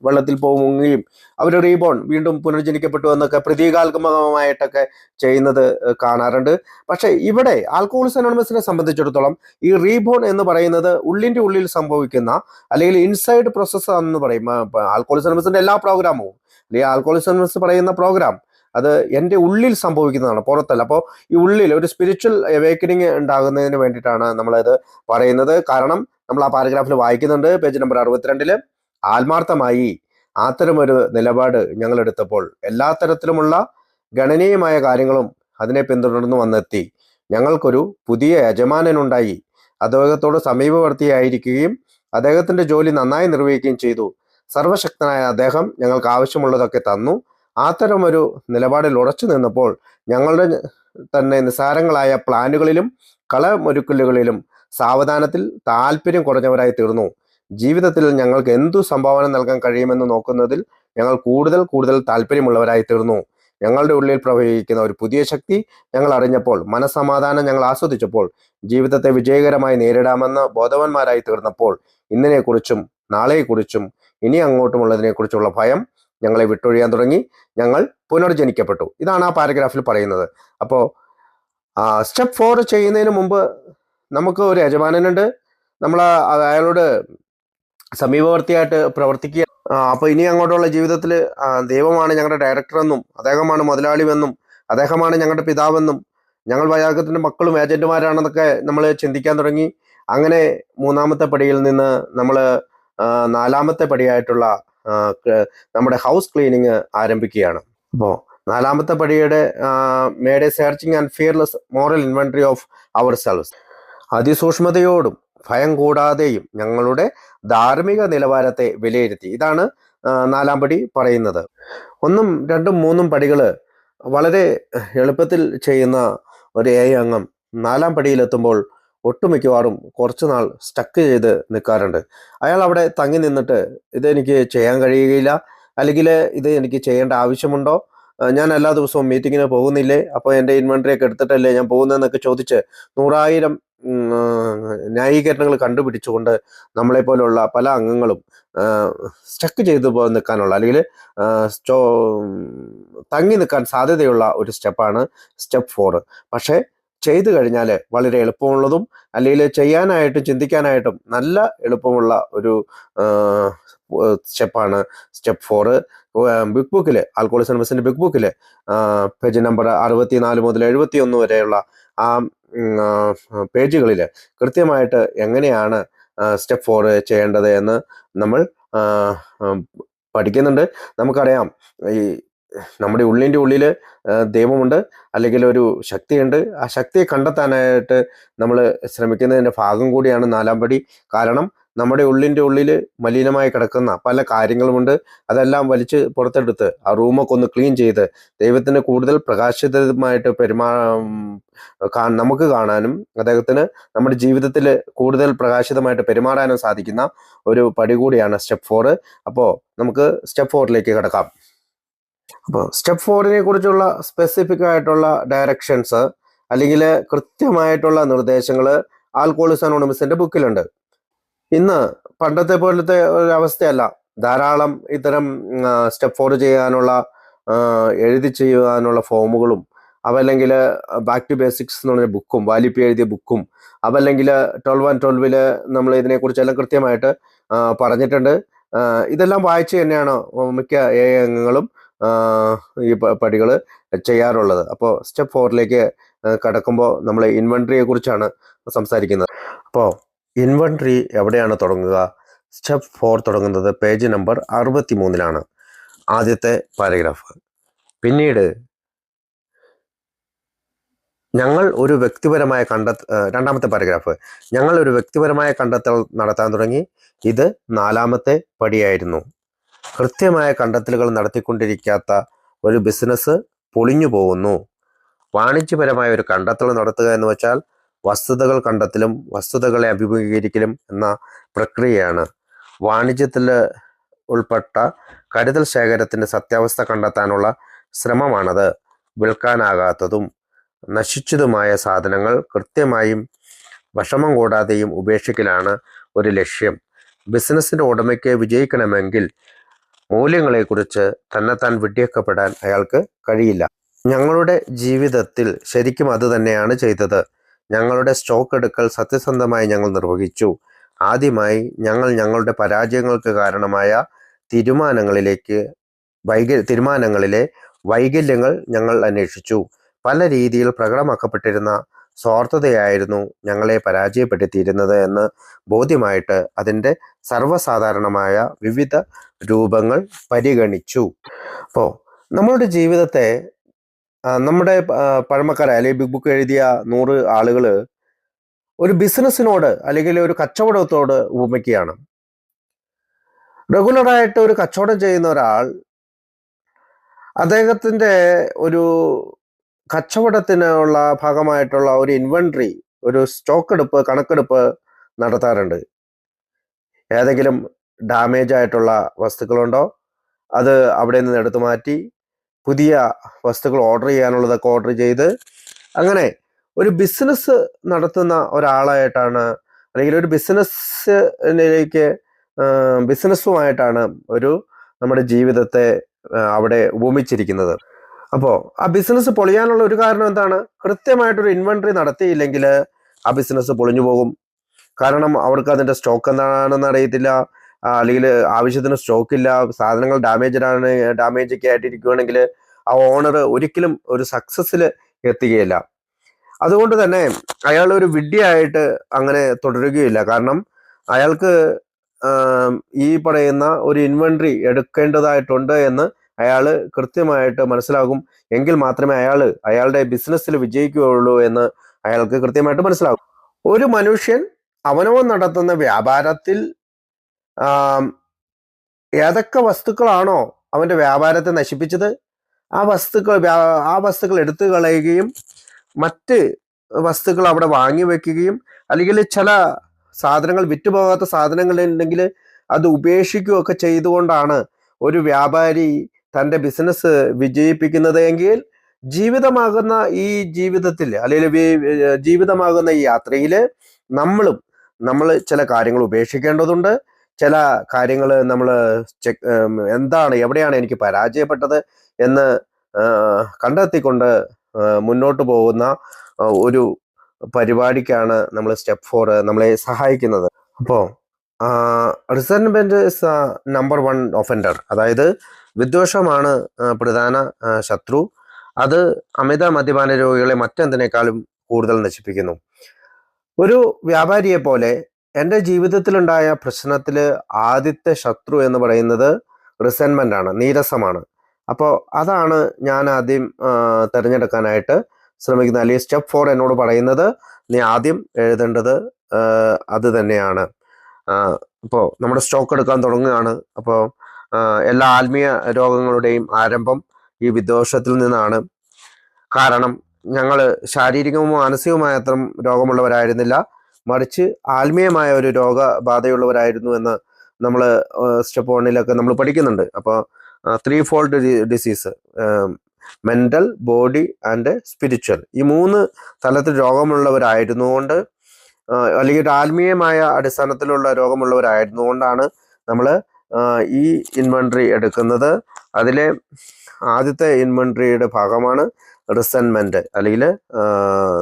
വെള്ളത്തിൽ മുങ്ങുകയും അവർ റീബോൺ, വീണ്ടും പുനർജനിക്കപ്പെട്ടു എന്നൊക്കെ പ്രതീകാത്മകമായിട്ടൊക്കെ ചെയ്യുന്നത് കാണാറുണ്ട്. പക്ഷെ ഇവിടെ ആൽക്കഹോളിക് അനോണിമസിനെ സംബന്ധിച്ചിടത്തോളം ഈ റീബോൺ എന്ന് പറയുന്നത് ഉള്ളിൻ്റെ ഉള്ളിൽ സംഭവിക്കുന്ന, അല്ലെങ്കിൽ ഇൻസൈഡ് പ്രോസസ്സ് എന്ന് പറയും. ആൽക്കഹോളിക് അനോണിമസിന്റെ എല്ലാ പ്രോഗ്രാമും, അല്ലെങ്കിൽ ആൽക്കഹോളിക് അനോണിമസ് പറയുന്ന പ്രോഗ്രാം, അത് എൻ്റെ ഉള്ളിൽ സംഭവിക്കുന്നതാണ്, പുറത്തല്ല. അപ്പോൾ ഈ ഉള്ളിൽ ഒരു സ്പിരിച്വൽ അവേക്കനിങ് ഉണ്ടാകുന്നതിന് വേണ്ടിയിട്ടാണ് നമ്മളത് പറയുന്നത്. കാരണം നമ്മൾ ആ പാരഗ്രാഫിൽ വായിക്കുന്നുണ്ട്, പേജ് നമ്പർ 62, ആത്മാർത്ഥമായി അത്തരമൊരു നിലപാട് ഞങ്ങൾ എടുത്തപ്പോൾ എല്ലാ തരത്തിലുമുള്ള ഗണനീയമായ കാര്യങ്ങളും അതിനെ പിന്തുടർന്നു വന്നെത്തി. ഞങ്ങൾക്കൊരു പുതിയ യജമാനനുണ്ടായി, അദ്ദേഹത്തോട് സമീപവർത്തിയായിരിക്കുകയും അദ്ദേഹത്തിന്റെ ജോലി നന്നായി നിർവഹിക്കുകയും ചെയ്തു. സർവശക്തനായ അദ്ദേഹം ഞങ്ങൾക്ക് ആവശ്യമുള്ളതൊക്കെ തന്നു. അത്തരമൊരു നിലപാടിൽ ഉറച്ചു നിന്നപ്പോൾ ഞങ്ങളുടെ തന്നെ നിസ്സാരങ്ങളായ പ്ലാനുകളിലും കളമൊരുക്കലുകളിലും സാവധാനത്തിൽ താല്പര്യം കുറഞ്ഞവരായി തീർന്നു. ജീവിതത്തിൽ ഞങ്ങൾക്ക് എന്തു സംഭാവന നൽകാൻ കഴിയുമെന്ന് നോക്കുന്നതിൽ ഞങ്ങൾ കൂടുതൽ താല്പര്യമുള്ളവരായി തീർന്നു. ഞങ്ങളുടെ ഉള്ളിൽ പ്രവഹിക്കുന്ന ഒരു പുതിയ ശക്തി ഞങ്ങൾ അറിഞ്ഞപ്പോൾ, മനസ്സമാധാനം ഞങ്ങൾ ആസ്വദിച്ചപ്പോൾ, ജീവിതത്തെ വിജയകരമായി നേരിടാമെന്ന് ബോധവാന്മാരായി തീർന്നപ്പോൾ, ഇന്നിനെക്കുറിച്ചും നാളെയെക്കുറിച്ചും ഇനി അങ്ങോട്ടുമുള്ളതിനെക്കുറിച്ചുള്ള ഭയം ഞങ്ങളെ വിട്ടൊഴിയാൻ തുടങ്ങി. ഞങ്ങൾ പുനർജനിക്കപ്പെട്ടു. ഇതാണ് ആ പാരഗ്രാഫിൽ പറയുന്നത്. അപ്പോൾ സ്റ്റെപ്പ് 4 ചെയ്യുന്നതിന് മുമ്പ് നമുക്ക് ഒരു യജമാനനുണ്ട്. നമ്മൾ അയാളോട് സമീപവർത്തിയായിട്ട് പ്രവർത്തിക്കുക. അപ്പോൾ ഇനി അങ്ങോട്ടുള്ള ജീവിതത്തിൽ ദൈവമാണ് ഞങ്ങളുടെ ഡയറക്ടർ എന്നും, അദ്ദേഹമാണ് മുതലാളിയെന്നും, അദ്ദേഹമാണ് ഞങ്ങളുടെ പിതാവെന്നും, ഞങ്ങൾ വൈയാഗത്തിന്റെ മക്കളും ഏജന്റുമാരാണെന്നൊക്കെ നമ്മൾ ചിന്തിക്കാൻ തുടങ്ങി. അങ്ങനെ 3ാമത്തെ പടിയിൽ നിന്ന് നമ്മൾ 4ാമത്തെ പടിയായിട്ടുള്ള നമ്മുടെ ഹൗസ് ക്ലീനിങ് ആരംഭിക്കുകയാണ്. അപ്പോൾ 4ാമത്തെ പടിയുടെ made a searching and fearless moral inventory of ourselves. അതിസൂക്ഷ്മതയോടും ഭയം കൂടാതെയും ഞങ്ങളുടെ ധാർമ്മിക നിലവാരത്തെ വിലയിരുത്തി. ഇതാണ് 4ാം പടി പറയുന്നത്. 1ഉം 2ഉം 3ഉം പടികൾ വളരെ എളുപ്പത്തിൽ ചെയ്യുന്ന ഒരു AI അംഗം 4ാം പടിയിലെത്തുമ്പോൾ ഒട്ടുമിക്കവാറും കുറച്ചു നാൾ സ്റ്റക്ക് ചെയ്ത് നിൽക്കാറുണ്ട്. അയാൾ അവിടെ തങ്ങി നിന്നിട്ട് ഇതെനിക്ക് ചെയ്യാൻ കഴിയുകയില്ല, അല്ലെങ്കിൽ ഇത് എനിക്ക് ചെയ്യേണ്ട ആവശ്യമുണ്ടോ, ഞാൻ എല്ലാ ദിവസവും മീറ്റിങ്ങിന് പോകുന്നില്ലേ, അപ്പോൾ എൻ്റെ ഇൻവെന്ററി ഒക്കെ എടുത്തിട്ടല്ലേ ഞാൻ പോകുന്നതെന്നൊക്കെ ചോദിച്ച് 100,000 ന്യായീകരണങ്ങൾ കണ്ടുപിടിച്ചുകൊണ്ട് നമ്മളെപ്പോലുള്ള പല അംഗങ്ങളും സ്റ്റക്ക് ചെയ്തു നിൽക്കാനുള്ള, അല്ലെങ്കിൽ തങ്ങി നിൽക്കാൻ സാധ്യതയുള്ള ഒരു സ്റ്റെപ്പാണ് സ്റ്റെപ്പ് 4. പക്ഷേ ചെയ്തു കഴിഞ്ഞാൽ വളരെ എളുപ്പമുള്ളതും, അല്ലെങ്കിൽ ചെയ്യാനായിട്ടും ചിന്തിക്കാനായിട്ടും നല്ല എളുപ്പമുള്ള ഒരു സ്റ്റെപ്പാണ് സ്റ്റെപ്പ് 4. ബിഗ് ബുക്കിൽ, ആൽക്കോളിക്സ് അനോണിമസിന്റെ ബിഗ് ബുക്കിൽ പേജ് നമ്പർ 64 മുതൽ 71 വരെയുള്ള ആ പേജുകളിൽ കൃത്യമായിട്ട് എങ്ങനെയാണ് സ്റ്റെപ്പ് 4 ചെയ്യേണ്ടത് എന്ന് നമ്മൾ പഠിക്കുന്നുണ്ട്. നമുക്കറിയാം, ഈ നമ്മുടെ ഉള്ളിൻ്റെ ഉള്ളിൽ ദൈവമുണ്ട്, അല്ലെങ്കിൽ ഒരു ശക്തിയുണ്ട്. ആ ശക്തിയെ കണ്ടെത്താനായിട്ട് നമ്മൾ ശ്രമിക്കുന്നതിൻ്റെ ഭാഗം കൂടിയാണ് 4ാം പടി. കാരണം നമ്മുടെ ഉള്ളിൻ്റെ ഉള്ളിൽ മലിനമായി കിടക്കുന്ന പല കാര്യങ്ങളുമുണ്ട്. അതെല്ലാം വലിച്ച് പുറത്തെടുത്ത് ആ റൂമൊക്കെ ഒന്ന് ക്ലീൻ ചെയ്ത് ദൈവത്തിന് കൂടുതൽ പ്രകാശിതമായിട്ട് നമുക്ക് കാണാനും അദ്ദേഹത്തിന് നമ്മുടെ ജീവിതത്തിൽ കൂടുതൽ പ്രകാശിതമായിട്ട് പെരുമാറാനും സാധിക്കുന്ന ഒരു പടി കൂടിയാണ് സ്റ്റെപ്പ് 4. അപ്പോൾ നമുക്ക് സ്റ്റെപ്പ് 4ലേക്ക് കിടക്കാം. അപ്പോൾ സ്റ്റെപ്പ് 4നെ കുറിച്ചുള്ള സ്പെസിഫിക് ആയിട്ടുള്ള ഡയറക്ഷൻസ്, അല്ലെങ്കിൽ കൃത്യമായിട്ടുള്ള നിർദ്ദേശങ്ങൾ ആൽക്കോളിക്സ് അനോണിമസിന്റെ ബുക്കിലുണ്ട്. ഇന്ന് പണ്ടത്തെ പോലത്തെ ഒരു അവസ്ഥയല്ല. ധാരാളം ഇത്തരം സ്റ്റെപ്പ് 4 ചെയ്യാനുള്ള എഴുതി ചെയ്യാനുള്ള ഫോമുകളും, അതല്ലെങ്കിൽ ബാക്ക് ടു ബേസിക്സ് എന്ന് പറഞ്ഞ ബുക്കും, വാലിപ്പി എഴുതിയ ബുക്കും, അതല്ലെങ്കിൽ 12 and 12 നമ്മൾ ഇതിനെക്കുറിച്ചെല്ലാം കൃത്യമായിട്ട് പറഞ്ഞിട്ടുണ്ട്. ഇതെല്ലാം വായിച്ച് തന്നെയാണ് മിക്ക AI അംഗങ്ങളും ഈ പടികൾ ചെയ്യാറുള്ളത്. അപ്പോൾ സ്റ്റെപ്പ് 4ലേക്ക് കടക്കുമ്പോൾ നമ്മൾ ഇൻവെന്ററിയെ കുറിച്ചാണ് സംസാരിക്കുന്നത്. അപ്പോൾ ഇൻവെന്ററി എവിടെയാണ് തുടങ്ങുക? സ്റ്റെപ്പ് 4 തുടങ്ങുന്നത് പേജ് നമ്പർ 63-ലാണ്, ആദ്യത്തെ പാരഗ്രാഫ്. പിന്നീട് ഞങ്ങൾ ഒരു വ്യക്തിപരമായ 2ാമത്തെ പാരഗ്രാഫ്. ഞങ്ങൾ ഒരു വ്യക്തിപരമായ കണ്ടെത്തൽ നടത്താൻ തുടങ്ങി. ഇത് 4ാമത്തെ പടിയായിരുന്നു. കൃത്യമായ കണ്ടെത്തലുകൾ നടത്തിക്കൊണ്ടിരിക്കാത്ത ഒരു ബിസിനസ് പൊളിഞ്ഞു പോകുന്നു. വാണിജ്യപരമായ ഒരു കണ്ടെത്തൽ നടത്തുക എന്ന് വെച്ചാൽ വസ്തുതകൾ കണ്ടെത്തലും വസ്തുതകളെ അഭിമുഖീകരിക്കലും എന്ന പ്രക്രിയയാണ്. വാണിജ്യത്തിൽ ഉൾപ്പെട്ട കരുതൽ ശേഖരത്തിൻ്റെ സത്യാവസ്ഥ കണ്ടെത്താനുള്ള ശ്രമമാണത്. വിൽക്കാനാകാത്തതും നശിച്ചതുമായ സാധനങ്ങൾ കൃത്യമായും വിഷമം കൂടാതെയും ഉപേക്ഷിക്കലാണ് ഒരു ലക്ഷ്യം. ബിസിനസ്സിൻ്റെ ഉടമയ്ക്ക് വിജയിക്കണമെങ്കിൽ മൂല്യങ്ങളെക്കുറിച്ച് തന്നെത്താൻ വിഡ്ഢിയാക്കപ്പെടാൻ അയാൾക്ക് കഴിയില്ല. ഞങ്ങളുടെ ജീവിതത്തിൽ ശരിക്കും അത് തന്നെയാണ് ചെയ്തത്. ഞങ്ങളുടെ സ്റ്റോക്ക് എടുക്കൽ സത്യസന്ധമായി ഞങ്ങൾ നിർവഹിച്ചു. ആദ്യമായി ഞങ്ങൾ ഞങ്ങളുടെ പരാജയങ്ങൾക്ക് കാരണമായ തീരുമാനങ്ങളിലെ വൈകല്യങ്ങൾ ഞങ്ങൾ അന്വേഷിച്ചു. പല രീതിയിൽ പ്രകടമാക്കപ്പെട്ടിരുന്ന സ്വാർത്ഥതയായിരുന്നു ഞങ്ങളെ പരാജയപ്പെടുത്തിയിരുന്നത് എന്ന് ബോധ്യമായിട്ട് അതിൻ്റെ സർവ്വസാധാരണമായ വിവിധ രൂപങ്ങൾ പരിഗണിച്ചു. അപ്പോൾ നമ്മളുടെ ജീവിതത്തെ നമ്മുടെ പഴമക്കാരായ അല്ലെങ്കിൽ ബിഗ് ബുക്ക് എഴുതിയ 100 ആളുകൾ ഒരു ബിസിനസ്സിനോട് അല്ലെങ്കിൽ ഒരു കച്ചവടത്തോട് ഉപമിക്കുകയാണ്. റെഗുലറായിട്ട് ഒരു കച്ചവടം ചെയ്യുന്ന ഒരാൾ അദ്ദേഹത്തിൻ്റെ ഒരു കച്ചവടത്തിനുള്ള ഭാഗമായിട്ടുള്ള ഒരു ഇൻവെന്ററി, ഒരു സ്റ്റോക്ക് എടുപ്പ്, കണക്കെടുപ്പ് നടത്താറുണ്ട്. ഏതെങ്കിലും ഡാമേജ് ആയിട്ടുള്ള വസ്തുക്കളുണ്ടോ അത് അവിടെ നിന്ന് എടുത്തു മാറ്റി പുതിയ വസ്തുക്കൾ ഓർഡർ ചെയ്യാനുള്ളതൊക്കെ ഓർഡർ ചെയ്ത് അങ്ങനെ ഒരു ബിസിനസ് നടത്തുന്ന ഒരാളായിട്ടാണ്, അല്ലെങ്കിൽ ഒരു ബിസിനസ്സിലേക്ക് ബിസിനസ്സുമായിട്ടാണ് നമ്മുടെ ജീവിതത്തെ അവിടെ ഉപമിച്ചിരിക്കുന്നത്. അപ്പോൾ ആ ബിസിനസ് പൊളിയാനുള്ള ഒരു കാരണം എന്താണ്? കൃത്യമായിട്ടൊരു ഇൻവെന്ററി നടത്തിയില്ലെങ്കിൽ ആ ബിസിനസ് പൊളിഞ്ഞു പോകും. കാരണം അവർക്ക് അതിന്റെ സ്റ്റോക്ക് എന്താണെന്ന് അറിയത്തില്ല, അല്ലെങ്കിൽ ആവശ്യത്തിന് സ്റ്റോക്ക് ഇല്ല, സാധനങ്ങൾ ഡാമേജ് ഒക്കെ ആയിട്ടിരിക്കുകയാണെങ്കിൽ ആ ഓണർ ഒരിക്കലും ഒരു സക്സസ്സിൽ എത്തുകയില്ല. അതുകൊണ്ട് തന്നെ അയാൾ ഒരു വിഡ്ഢിയായിട്ട് അങ്ങനെ തുടരുകയില്ല. കാരണം അയാൾക്ക് ഈ പറയുന്ന ഒരു ഇൻവെന്ററി എടുക്കേണ്ടതായിട്ടുണ്ട് എന്ന് അയാൾ കൃത്യമായിട്ട് മനസ്സിലാകും. എങ്കിൽ മാത്രമേ അയാളുടെ ബിസിനസ്സിൽ വിജയിക്കുകയുള്ളൂ എന്ന് അയാൾക്ക് കൃത്യമായിട്ട് മനസ്സിലാകും. ഒരു മനുഷ്യൻ അവനവൻ നടത്തുന്ന വ്യാപാരത്തിൽ ഏതൊക്കെ വസ്തുക്കളാണോ അവന്റെ വ്യാപാരത്തെ നശിപ്പിച്ചത് ആ വസ്തുക്കൾ എടുത്തു കളയുകയും മറ്റ് വസ്തുക്കൾ അവിടെ വാങ്ങി വെക്കുകയും, അല്ലെങ്കിൽ ചില സാധനങ്ങൾ വിറ്റുപോകാത്ത സാധനങ്ങൾ ഉണ്ടെങ്കിൽ അത് ഉപേക്ഷിക്കുകയൊക്കെ ചെയ്തുകൊണ്ടാണ് ഒരു വ്യാപാരി തൻ്റെ ബിസിനസ് വിജയിപ്പിക്കുന്നത് എങ്കിൽ ജീവിതമാകുന്ന ഈ ജീവിതത്തിൽ, അല്ലെങ്കിൽ ജീവിതമാകുന്ന ഈ യാത്രയിൽ നമ്മൾ ചില കാര്യങ്ങൾ ഉപേക്ഷിക്കേണ്ടതുണ്ട്. ചില കാര്യങ്ങൾ നമ്മൾ എവിടെയാണ് എനിക്ക് പരാജയപ്പെട്ടത് എന്ന് കണ്ടെത്തിക്കൊണ്ട് മുന്നോട്ട് പോകുന്ന ഒരു പരിപാടിക്കാണ് നമ്മൾ സ്റ്റെപ്പ് 4 നമ്മളെ സഹായിക്കുന്നത്. അപ്പോൾ റിസെന്റ്മെന്റ് ഇസ് നമ്പർ 1 ഒഫൻഡർ, അതായത് വിദ്വേഷമാണ് പ്രധാന ശത്രു. അത് അമിത മദ്യപാന രോഗികളെ മറ്റെന്തിനേക്കാളും കൂടുതൽ നശിപ്പിക്കുന്നു. ഒരു വ്യാപാരിയെ പോലെ എൻ്റെ ജീവിതത്തിലുണ്ടായ പ്രശ്നത്തിൽ ആദ്യത്തെ ശത്രു എന്ന് പറയുന്നത് റിസെന്റ്മെന്റ് ആണ്, നീരസമാണ്. അപ്പോൾ അതാണ് ഞാൻ ആദ്യം തിരഞ്ഞെടുക്കാനായിട്ട് ശ്രമിക്കുന്നത്. അല്ലെങ്കിൽ സ്റ്റെപ്പ് 4 എന്നോട് പറയുന്നത് നീ ആദ്യം എഴുതേണ്ടത് അത് തന്നെയാണ്. ഇപ്പോൾ നമ്മുടെ സ്റ്റോക്ക് എടുക്കാൻ തുടങ്ങുകയാണ്. അപ്പോൾ എല്ലാ ആത്മീയ രോഗങ്ങളുടെയും ആരംഭം ഈ വിദ്വേഷത്തിൽ നിന്നാണ്. കാരണം ഞങ്ങൾ ശാരീരികവും മാനസികവുമായ അത്ര രോഗമുള്ളവരായിരുന്നില്ല, മറിച്ച് ആത്മീയമായ ഒരു രോഗബാധയുള്ളവരായിരുന്നു എന്ന് നമ്മൾ സ്റ്റെപ്പ് 1 നമ്മൾ പഠിക്കുന്നുണ്ട്. അപ്പോൾ 3 fold disease, mental, body and spiritual, ഈ 3 തലത്തിൽ രോഗമുള്ളവരായിരുന്നുകൊണ്ട്, അല്ലെങ്കിൽ ഒരു ആത്മീയമായ അടിസ്ഥാനത്തിലുള്ള രോഗമുള്ളവരായിരുന്നുകൊണ്ടാണ് നമ്മൾ ഈ ഇൻവെന്ററി എടുക്കുന്നത്. അതിലെ ആദ്യത്തെ ഇൻവെന്ററിയുടെ ഭാഗമാണ് റിസെന്റ്മെന്റ്, അല്ലെങ്കിൽ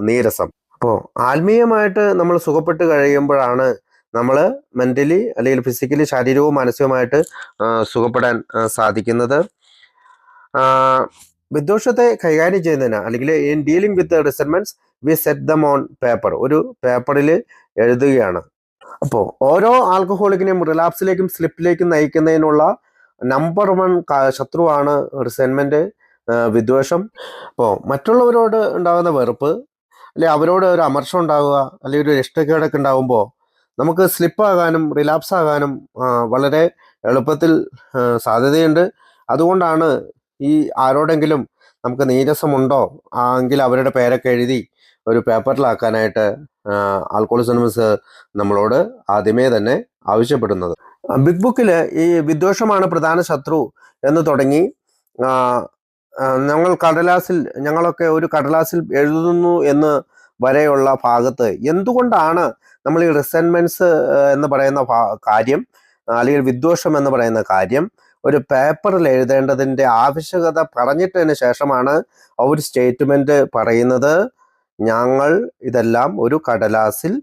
നീരസം. അപ്പോൾ ആത്മീയമായിട്ട് നമ്മൾ സുഖപ്പെട്ട് കഴിയുമ്പോഴാണ് നമ്മൾ മെന്റലി, അല്ലെങ്കിൽ ഫിസിക്കലി, ശാരീരികവും മാനസികവുമായിട്ട് സുഖപ്പെടാൻ സാധിക്കുന്നത്. വിദ്വേഷത്തെ കൈകാര്യം ചെയ്യുന്നതിന്, അല്ലെങ്കിൽ in dealing with resentments we set them on paper, ഒരു പേപ്പറിൽ എഴുതുകയാണ്. അപ്പോൾ ഓരോ ആൽക്കഹോളിക്കിനെയും റിലാപ്സിലേക്കും സ്ലിപ്പിലേക്കും നയിക്കുന്നതിനുള്ള നമ്പർ 1 ശത്രുവാണ് റിസെന്റ്മെന്റ്, വിദ്വേഷം. അപ്പോൾ മറ്റുള്ളവരോട് ഉണ്ടാകുന്ന വെറുപ്പ്, അല്ലെങ്കിൽ അവരോട് ഒരു അമർഷം ഉണ്ടാവുക, അല്ലെങ്കിൽ ഒരു ഇഷ്ടക്കേടൊക്കെ ഉണ്ടാകുമ്പോൾ നമുക്ക് സ്ലിപ്പാകാനും റിലാപ്സ് ആകാനും വളരെ എളുപ്പത്തിൽ സാധ്യതയുണ്ട്. അതുകൊണ്ടാണ് ഈ ആരോടെങ്കിലും നമുക്ക് നീരസമുണ്ടോ എങ്കിൽ അവരുടെ പേരൊക്കെ എഴുതി ഒരു പേപ്പറിലാക്കാനായിട്ട് ആൽക്കഹോളിക്സ് അനോണിമസ് നമ്മളോട് ആദ്യമേ തന്നെ ആവശ്യപ്പെടുന്നത്. ബിഗ് ബുക്കിൽ ഈ വിദ്വേഷമാണ് പ്രധാന ശത്രു എന്ന് തുടങ്ങി ഞങ്ങളൊക്കെ ഒരു കടലാസിൽ എഴുതുന്നു എന്ന് വരെയുള്ള ഭാഗത്ത് എന്തുകൊണ്ടാണ് നമ്മൾ ഈ റിസെന്റ്മെന്റ്സ് എന്ന് പറയുന്ന കാര്യം, അല്ലെങ്കിൽ വിദ്വേഷം എന്ന് പറയുന്ന കാര്യം ഒരു പേപ്പറിൽ എഴുതേണ്ടതിൻ്റെ ആവശ്യകത പറഞ്ഞിട്ടതിന് ശേഷമാണ് ഒരു സ്റ്റേറ്റ്മെന്റ് പറയുന്നത്, ഞങ്ങൾ ഇതെല്ലാം ഒരു കടലാസിൽ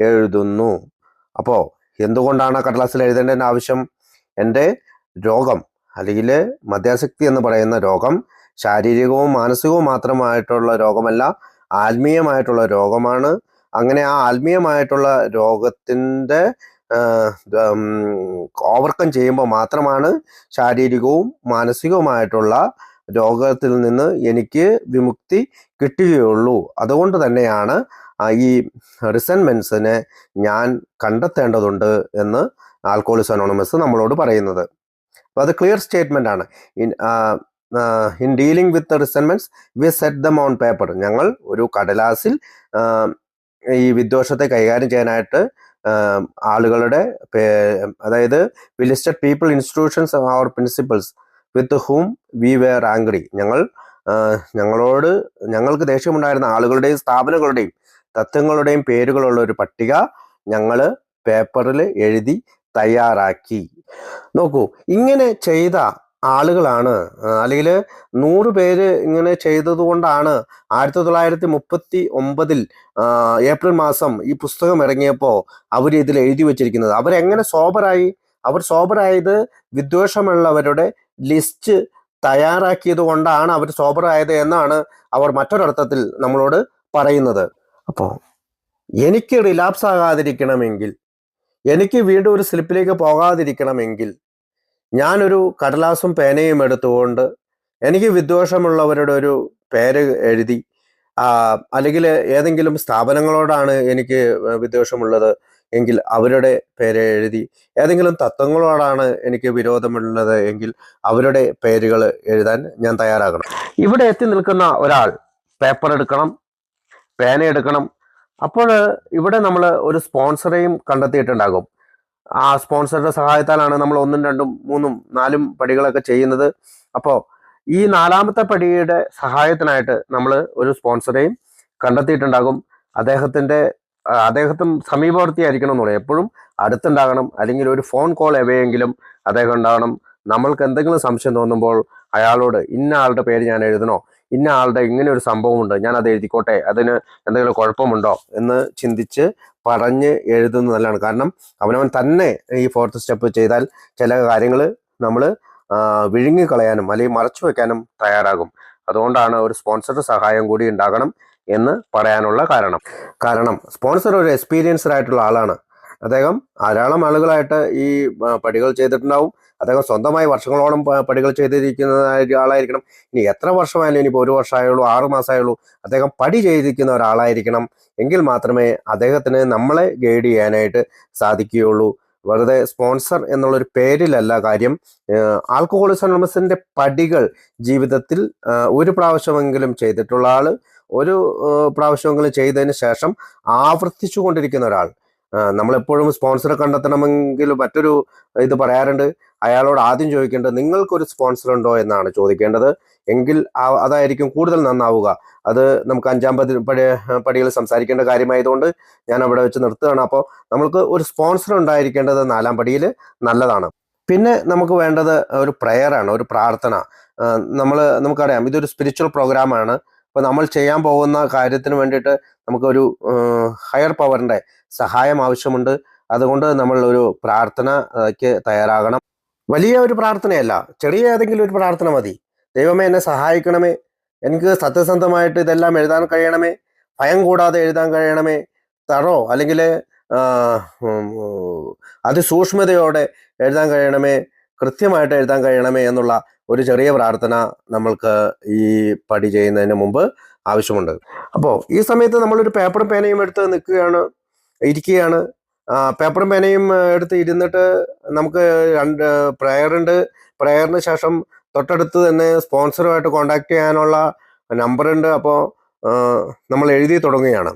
എഴുതുന്നു. അപ്പോൾ എന്തുകൊണ്ടാണ് കടലാസിൽ എഴുതേണ്ടതിൻ്റെ ആവശ്യം? എൻ്റെ രോഗം, അല്ലെങ്കിൽ മദ്യാസക്തി എന്ന് പറയുന്ന രോഗം ശാരീരികവും മാനസികവും മാത്രമായിട്ടുള്ള രോഗമല്ല, ആത്മീയമായിട്ടുള്ള രോഗമാണ്. അങ്ങനെ ആ ആത്മീയമായിട്ടുള്ള രോഗത്തിൻ്റെ ഓവർകം ചെയ്യുമ്പോൾ മാത്രമാണ് ശാരീരികവും മാനസികവുമായിട്ടുള്ള രോഗത്തിൽ നിന്ന് എനിക്ക് വിമുക്തി കിട്ടുകയുള്ളൂ. അതുകൊണ്ട് തന്നെയാണ് ഈ റിസെന്റ്മെന്റ്സിനെ ഞാൻ കണ്ടെത്തേണ്ടതുണ്ട് എന്ന് ആൽക്കഹോളിക്സ് അനോണിമസ് നമ്മളോട് പറയുന്നത്. അപ്പോൾ അത് ക്ലിയർ സ്റ്റേറ്റ്മെന്റ് ആണ്. In dealing with resentments we set them on paper, ഞങ്ങൾ ഒരു കടലാസിൽ ഈ വിദ്വേഷത്തെ കൈകാര്യം ചെയ്യാനായിട്ട് ആളുകളുടെ അതായത് we listed people, institutions or principles with whom we were angry. ഞങ്ങൾക്ക് ദേഷ്യമുണ്ടായിരുന്ന ആളുകളുടെയും സ്ഥാപനങ്ങളുടെയും തത്വങ്ങളുടെയും പേരുകളുള്ള ഒരു പട്ടിക ഞങ്ങൾ പേപ്പറിൽ എഴുതി തയ്യാറാക്കി. നോക്കൂ, ഇങ്ങനെ ചെയ്ത ആളുകളാണ്, അല്ലെങ്കിൽ 100 പേര് ഇങ്ങനെ ചെയ്തത് കൊണ്ടാണ് 1939 ഏപ്രിൽ മാസം ഈ പുസ്തകം ഇറങ്ങിയപ്പോൾ അവർ ഇതിൽ എഴുതി വച്ചിരിക്കുന്നത്. അവരെങ്ങനെ സോബറായി? അവർ സോബറായത് വിദ്വേഷമുള്ളവരുടെ ലിസ്റ്റ് തയ്യാറാക്കിയത് കൊണ്ടാണ് അവർ സോബറായത് എന്നാണ് അവർ മറ്റൊരർത്ഥത്തിൽ നമ്മളോട് പറയുന്നത്. അപ്പോൾ എനിക്ക് റിലാപ്സ് ആകാതിരിക്കണമെങ്കിൽ, എനിക്ക് വീണ്ടും ഒരു സ്ലിപ്പിലേക്ക് പോകാതിരിക്കണമെങ്കിൽ, ഞാനൊരു കടലാസും പേനയും എടുത്തുകൊണ്ട് എനിക്ക് വിദ്വേഷമുള്ളവരുടെ ഒരു പേര് എഴുതി, അല്ലെങ്കിൽ ഏതെങ്കിലും സ്ഥാപനങ്ങളോടാണ് എനിക്ക് വിദ്വേഷമുള്ളത് എങ്കിൽ അവരുടെ പേര് എഴുതി, ഏതെങ്കിലും തത്വങ്ങളോടാണ് എനിക്ക് വിരോധമുള്ളത് എങ്കിൽ അവരുടെ പേരുകൾ എഴുതാൻ ഞാൻ തയ്യാറാകണം. ഇവിടെ എത്തി നിൽക്കുന്ന ഒരാൾ പേപ്പർ എടുക്കണം, പേന എടുക്കണം. അപ്പോൾ ഇവിടെ നമ്മൾ ഒരു സ്പോൺസറേയും കണ്ടെത്തിയിട്ടുണ്ടാകും. ആ സ്പോൺസറുടെ സഹായത്താലാണ് നമ്മൾ 1, 2, 3, 4 പടികളൊക്കെ ചെയ്യുന്നത്. അപ്പോൾ ഈ 4ാമത്തെ പടിയുടെ സഹായത്തിനായിട്ട് നമ്മൾ ഒരു സ്പോൺസറേയും കണ്ടെത്തിയിട്ടുണ്ടാകും. അദ്ദേഹത്തും സമീപവർത്തിയായിരിക്കണം എന്നുള്ളത്, എപ്പോഴും അടുത്തുണ്ടാകണം. അല്ലെങ്കിൽ ഒരു ഫോൺ കോൾ എവയെങ്കിലും അദ്ദേഹം ഉണ്ടാകണം. നമ്മൾക്ക് എന്തെങ്കിലും സംശയം തോന്നുമ്പോൾ അയാളോട് ഇന്ന ആളുടെ പേര് ഞാൻ എഴുതണോ, ഇന്ന ആളുടെ ഇങ്ങനെ ഒരു സംഭവമുണ്ട്, ഞാൻ അത് എഴുതിക്കോട്ടെ, അതിന് എന്തെങ്കിലും കുഴപ്പമുണ്ടോ എന്ന് ചിന്തിച്ച് പറഞ്ഞ് എഴുതുന്നത് നല്ലതാണ്. കാരണം അവനവൻ തന്നെ ഈ 4th സ്റ്റെപ്പ് ചെയ്താൽ ചില കാര്യങ്ങൾ നമ്മൾ വിഴുങ്ങിക്കളയാനും അല്ലെങ്കിൽ മറച്ചു വെക്കാനും തയ്യാറാകും. അതുകൊണ്ടാണ് ഒരു സ്പോൺസറുടെ സഹായം കൂടി ഉണ്ടാകണം എന്ന് പറയാനുള്ള കാരണം സ്പോൺസർ ഒരു എക്സ്പീരിയൻസ്ഡ് ആയിട്ടുള്ള ആളാണ്. അദ്ദേഹം ധാരാളം ആളുകളായിട്ട് ഈ പടികൾ ചെയ്തിട്ടുണ്ടാവും. അദ്ദേഹം സ്വന്തമായി വർഷങ്ങളോളം പടികൾ ചെയ്തിരിക്കുന്ന ആളായിരിക്കണം. ഇനി എത്ര വർഷമായാലും, ഇനിയിപ്പോൾ 1 വർഷമായുള്ളൂ, 6 മാസമായുള്ളൂ, അദ്ദേഹം പടി ചെയ്തിരിക്കുന്ന ഒരാളായിരിക്കണം. എങ്കിൽ മാത്രമേ അദ്ദേഹത്തിന് നമ്മളെ ഗൈഡ് ചെയ്യാനായിട്ട് സാധിക്കുകയുള്ളൂ. വെറുതെ സ്പോൺസർ എന്നുള്ളൊരു പേരിലല്ല കാര്യം. ആൽക്കഹോളിക്സ് അനോണിമസിന്റെ പടികൾ ജീവിതത്തിൽ ഒരു പ്രാവശ്യമെങ്കിലും ചെയ്തിട്ടുള്ള ആള്, ഒരു പ്രാവശ്യമെങ്കിലും ചെയ്തതിന് ശേഷം ആവർത്തിച്ചു കൊണ്ടിരിക്കുന്ന ഒരാൾ. നമ്മളെപ്പോഴും സ്പോൺസറെ കണ്ടെത്തണമെങ്കിൽ മറ്റൊരു ഇത് പറയാറുണ്ട്. അയാളോട് ആദ്യം ചോദിക്കേണ്ടത് നിങ്ങൾക്കൊരു സ്പോൺസർ ഉണ്ടോ എന്നാണ് ചോദിക്കേണ്ടത്. എങ്കിൽ അതായിരിക്കും കൂടുതൽ നന്നാവുക. അത് നമുക്ക് 5ാം പടിയിൽ സംസാരിക്കേണ്ട കാര്യമായതുകൊണ്ട് ഞാൻ അവിടെ വെച്ച് നിർത്തുകയാണ്. അപ്പോൾ നമ്മൾക്ക് ഒരു സ്പോൺസർ ഉണ്ടായിരിക്കേണ്ടത് 4ാം പടിയിൽ നല്ലതാണ്. പിന്നെ നമുക്ക് വേണ്ടത് ഒരു പ്രയറാണ്, ഒരു പ്രാർത്ഥന. നമുക്കറിയാം ഇതൊരു സ്പിരിച്വൽ പ്രോഗ്രാമാണ്. അപ്പോൾ നമ്മൾ ചെയ്യാൻ പോകുന്ന കാര്യത്തിന് വേണ്ടിയിട്ട് നമുക്കൊരു ഹയർ പവറിന്റെ സഹായം ആവശ്യമുണ്ട്. അതുകൊണ്ട് നമ്മൾ ഒരു പ്രാർത്ഥനയ്ക്ക് തയ്യാറാകണം. വലിയ ഒരു പ്രാർത്ഥനയല്ല, ചെറിയ ഏതെങ്കിലും ഒരു പ്രാർത്ഥന മതി. ദൈവമേ, എന്നെ സഹായിക്കണമേ, എനിക്ക് സത്യസന്ധമായിട്ട് ഇതെല്ലാം എഴുതാൻ കഴിയണമേ, ഭയം കൂടാതെ എഴുതാൻ കഴിയണമേ, അല്ലെങ്കിൽ അതിസൂക്ഷ്മതയോടെ എഴുതാൻ കഴിയണമേ, കൃത്യമായിട്ട് എഴുതാൻ കഴിയണമേ എന്നുള്ള ഒരു ചെറിയ പ്രാർത്ഥന നമ്മൾക്ക് ഈ പടി ചെയ്യുന്നതിന് മുമ്പ് ആവശ്യമുണ്ട്. അപ്പോൾ ഈ സമയത്ത് നമ്മളൊരു പേപ്പറും പേനയും എടുത്ത് ഇരിക്കുകയാണ്. പേപ്പറും പേനയും എടുത്ത് ഇരുന്നിട്ട് നമുക്ക് 2 പ്രയറുണ്ട്. പ്രയറിന് ശേഷം തൊട്ടടുത്ത് തന്നെ സ്പോൺസറുമായിട്ട് കോണ്ടാക്ട് ചെയ്യാനുള്ള നമ്പറുണ്ട്. അപ്പോൾ നമ്മൾ എഴുതി തുടങ്ങുകയാണ്.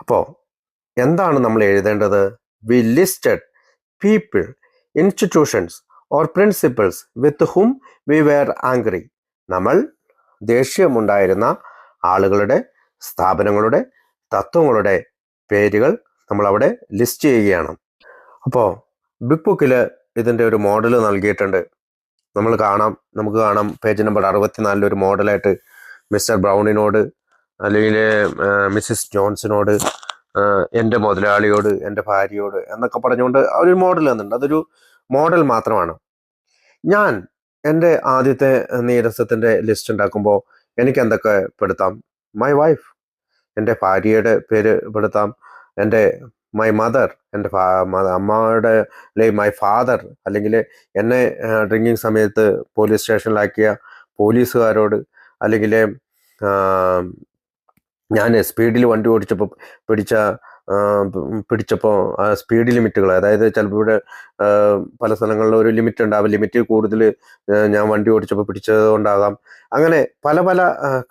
അപ്പോൾ എന്താണ് നമ്മൾ എഴുതേണ്ടത്? We listed people, institutions or principles with whom we were angry. നമ്മൾ ദേഷ്യമുണ്ടായിരുന്ന ആളുകളുടെ, സ്ഥാപനങ്ങളുടെ, തത്വങ്ങളുടെ പേരുകൾ നമ്മൾ അവിടെ ലിസ്റ്റ് ചെയ്യുകയാണ്. അപ്പോൾ ബിഗ് ബുക്കിൽ ഇതിൻ്റെ ഒരു മോഡൽ നൽകിയിട്ടുണ്ട്. നമുക്ക് കാണാം പേജ് നമ്പർ 64 ഒരു മോഡലായിട്ട് മിസ്റ്റർ ബ്രൗണിനോട്, അല്ലെങ്കിൽ മിസ്സിസ് ജോൺസിനോട്, എൻ്റെ മുതലാളിയോട്, എൻ്റെ ഭാര്യയോട് എന്നൊക്കെ പറഞ്ഞുകൊണ്ട് ഒരു മോഡൽ തന്നിട്ടുണ്ട്. അതൊരു മോഡൽ മാത്രമാണ്. ഞാൻ എൻ്റെ ആദ്യത്തെ നീരസത്തിൻ്റെ ലിസ്റ്റ് ഉണ്ടാക്കുമ്പോൾ എനിക്ക് എന്തൊക്കെ പെടുത്താം? മൈ വൈഫ്, എൻ്റെ ഭാര്യയുടെ പേര് പെടുത്താം. എൻ്റെ മൈ മദർ, എൻ്റെ അമ്മയുടെ, അല്ലെങ്കിൽ മൈ ഫാദർ, അല്ലെങ്കിൽ എന്നെ ഡ്രിങ്കിങ് സമയത്ത് പോലീസ് സ്റ്റേഷനിലാക്കിയ പോലീസുകാരോട്, അല്ലെങ്കിൽ ഞാൻ സ്പീഡിൽ വണ്ടി ഓടിച്ചപ്പോൾ പിടിച്ച പിടിച്ചപ്പോൾ സ്പീഡ് ലിമിറ്റുകൾ, അതായത് ചിലപ്പോൾ ഇവിടെ പല സ്ഥലങ്ങളിലും ഒരു ലിമിറ്റ് ഉണ്ടാവും, ലിമിറ്റ് കൂടുതൽ ഞാൻ വണ്ടി ഓടിച്ചപ്പോൾ പിടിച്ചത് കൊണ്ടാകാം. അങ്ങനെ പല പല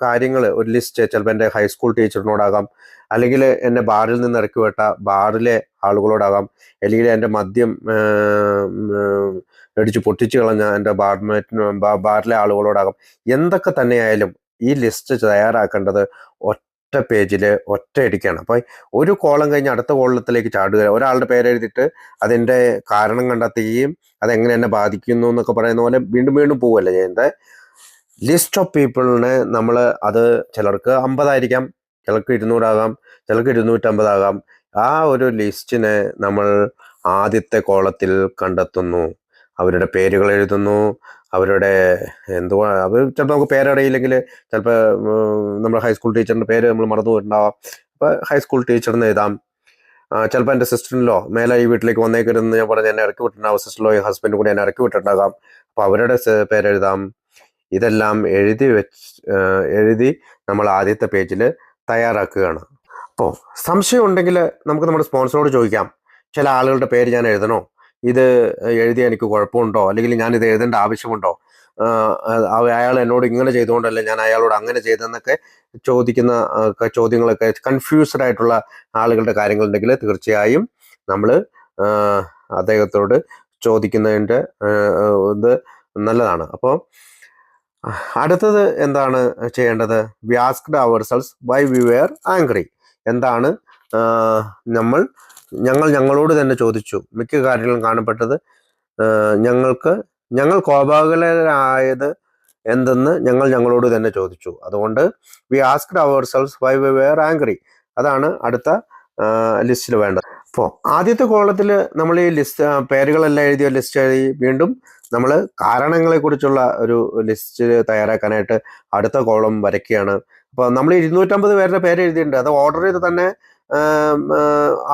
കാര്യങ്ങൾ, ഒരു ലിസ്റ്റ് ചിലപ്പോൾ എൻ്റെ ഹൈസ്കൂൾ ടീച്ചറിനോടാകാം, അല്ലെങ്കിൽ എന്നെ ബാറിൽ നിന്ന് ഇറക്കി വിട്ട ബാറിലെ ആളുകളോടാകാം, അല്ലെങ്കിൽ എൻ്റെ മദ്യം അടിച്ച് പൊട്ടിച്ചു കളഞ്ഞ എൻ്റെ ബാറിലെ ആളുകളോടാകാം. എന്തൊക്കെ തന്നെയായാലും ഈ ലിസ്റ്റ് തയ്യാറാക്കേണ്ടത് ഒറ്റ പേജിൽ ഒറ്റയടിക്കാണ്. അപ്പോൾ ഒരു കോളം കഴിഞ്ഞ് അടുത്ത കോളത്തിലേക്ക് ചാടുക, ഒരാളുടെ പേരെഴുതിയിട്ട് അതിൻ്റെ കാരണം കണ്ടെത്തുകയും അതെങ്ങനെ എന്നെ ബാധിക്കുന്നു എന്നൊക്കെ പറയുന്ന പോലെ വീണ്ടും വീണ്ടും പോവുകയല്ല ചെയ്യുന്നത്. ലിസ്റ്റ് ഓഫ് പീപ്പിളിന് നമ്മൾ അത് ചിലർക്ക് 50 ആയിരിക്കാം, ചിലർക്ക് 200 ആകാം, ചിലർക്ക് 250 ആകാം. ആ ഒരു ലിസ്റ്റിനെ നമ്മൾ ആദ്യത്തെ കോളത്തിൽ കണ്ടെത്തുന്നു, അവരുടെ പേരുകൾ എഴുതുന്നു, അവരുടെ എന്തുവാ, അവർ ചിലപ്പോൾ നമുക്ക് പേരറിയില്ലെങ്കിൽ ചിലപ്പോൾ നമ്മുടെ ഹൈസ്കൂൾ ടീച്ചറിൻ്റെ പേര് നമ്മൾ മറന്നു പോയിട്ടുണ്ടാവാം. അപ്പോൾ ഹൈസ്കൂൾ ടീച്ചറിന് എഴുതാം. ചിലപ്പോൾ എൻ്റെ സിസ്റ്ററിലോ മേലെ ഈ വീട്ടിലേക്ക് വന്നേക്കരുതെന്ന് ഞാൻ പറഞ്ഞ് എന്നെ ഇറക്കി വിട്ടിട്ടുണ്ടാവും, സിസ്റ്ററിലോ ഹസ്ബൻഡ് കൂടി എന്നെ ഇറക്കി വിട്ടിട്ടുണ്ടാകാം. അപ്പോൾ അവരുടെ പേരെഴുതാം. ഇതെല്ലാം എഴുതി നമ്മൾ ആദ്യത്തെ പേജിൽ തയ്യാറാക്കുകയാണ്. അപ്പോൾ സംശയം ഉണ്ടെങ്കിൽ നമുക്ക് നമ്മുടെ സ്പോൺസറോട് ചോദിക്കാം, ചില ആളുകളുടെ പേര് ഞാൻ എഴുതണോ, ഇത് എഴുതിയ എനിക്ക് കുഴപ്പമുണ്ടോ, അല്ലെങ്കിൽ ഞാൻ ഇത് എഴുതേണ്ട ആവശ്യമുണ്ടോ, അയാൾ എന്നോട് ഇങ്ങനെ ചെയ്തുകൊണ്ടല്ലേ ഞാൻ അയാളോട് അങ്ങനെ ചെയ്തെന്നൊക്കെ ചോദിക്കുന്ന ചോദ്യങ്ങളൊക്കെ, കൺഫ്യൂസ്ഡ് ആയിട്ടുള്ള ആളുകളുടെ കാര്യങ്ങളുണ്ടെങ്കിൽ തീർച്ചയായും നമ്മൾ അദ്ദേഹത്തോട് ചോദിക്കുന്നതിൻ്റെ ഇത് നല്ലതാണ്. അപ്പോൾ അടുത്തത് എന്താണ് ചെയ്യേണ്ടത്? We asked ourselves why we were angry. എന്താണ് ഞങ്ങളോട് തന്നെ ചോദിച്ചു. മിക്ക കാര്യങ്ങളും കാണപ്പെട്ടത് ഞങ്ങൾ കോപാകുലരായത് എന്തെന്ന് ഞങ്ങളോട് തന്നെ ചോദിച്ചു. അതുകൊണ്ട് we asked ourselves why we were angry. അതാണ് അടുത്ത ലിസ്റ്റിൽ വേണ്ടത്. അപ്പോൾ ആദ്യത്തെ കോളത്തിൽ നമ്മൾ ഈ ലിസ്റ്റ് പേരുകളെല്ലാം എഴുതിയ ലിസ്റ്റ് എഴുതി വീണ്ടും നമ്മൾ കാരണങ്ങളെക്കുറിച്ചുള്ള ഒരു ലിസ്റ്റ് തയ്യാറാക്കാനായിട്ട് അടുത്ത കോളം വരയ്ക്കുകയാണ്. അപ്പോൾ നമ്മൾ 250 പേരുടെ പേര് എഴുതിയിട്ടുണ്ട്, അത് ഓർഡർ ചെയ്ത് തന്നെ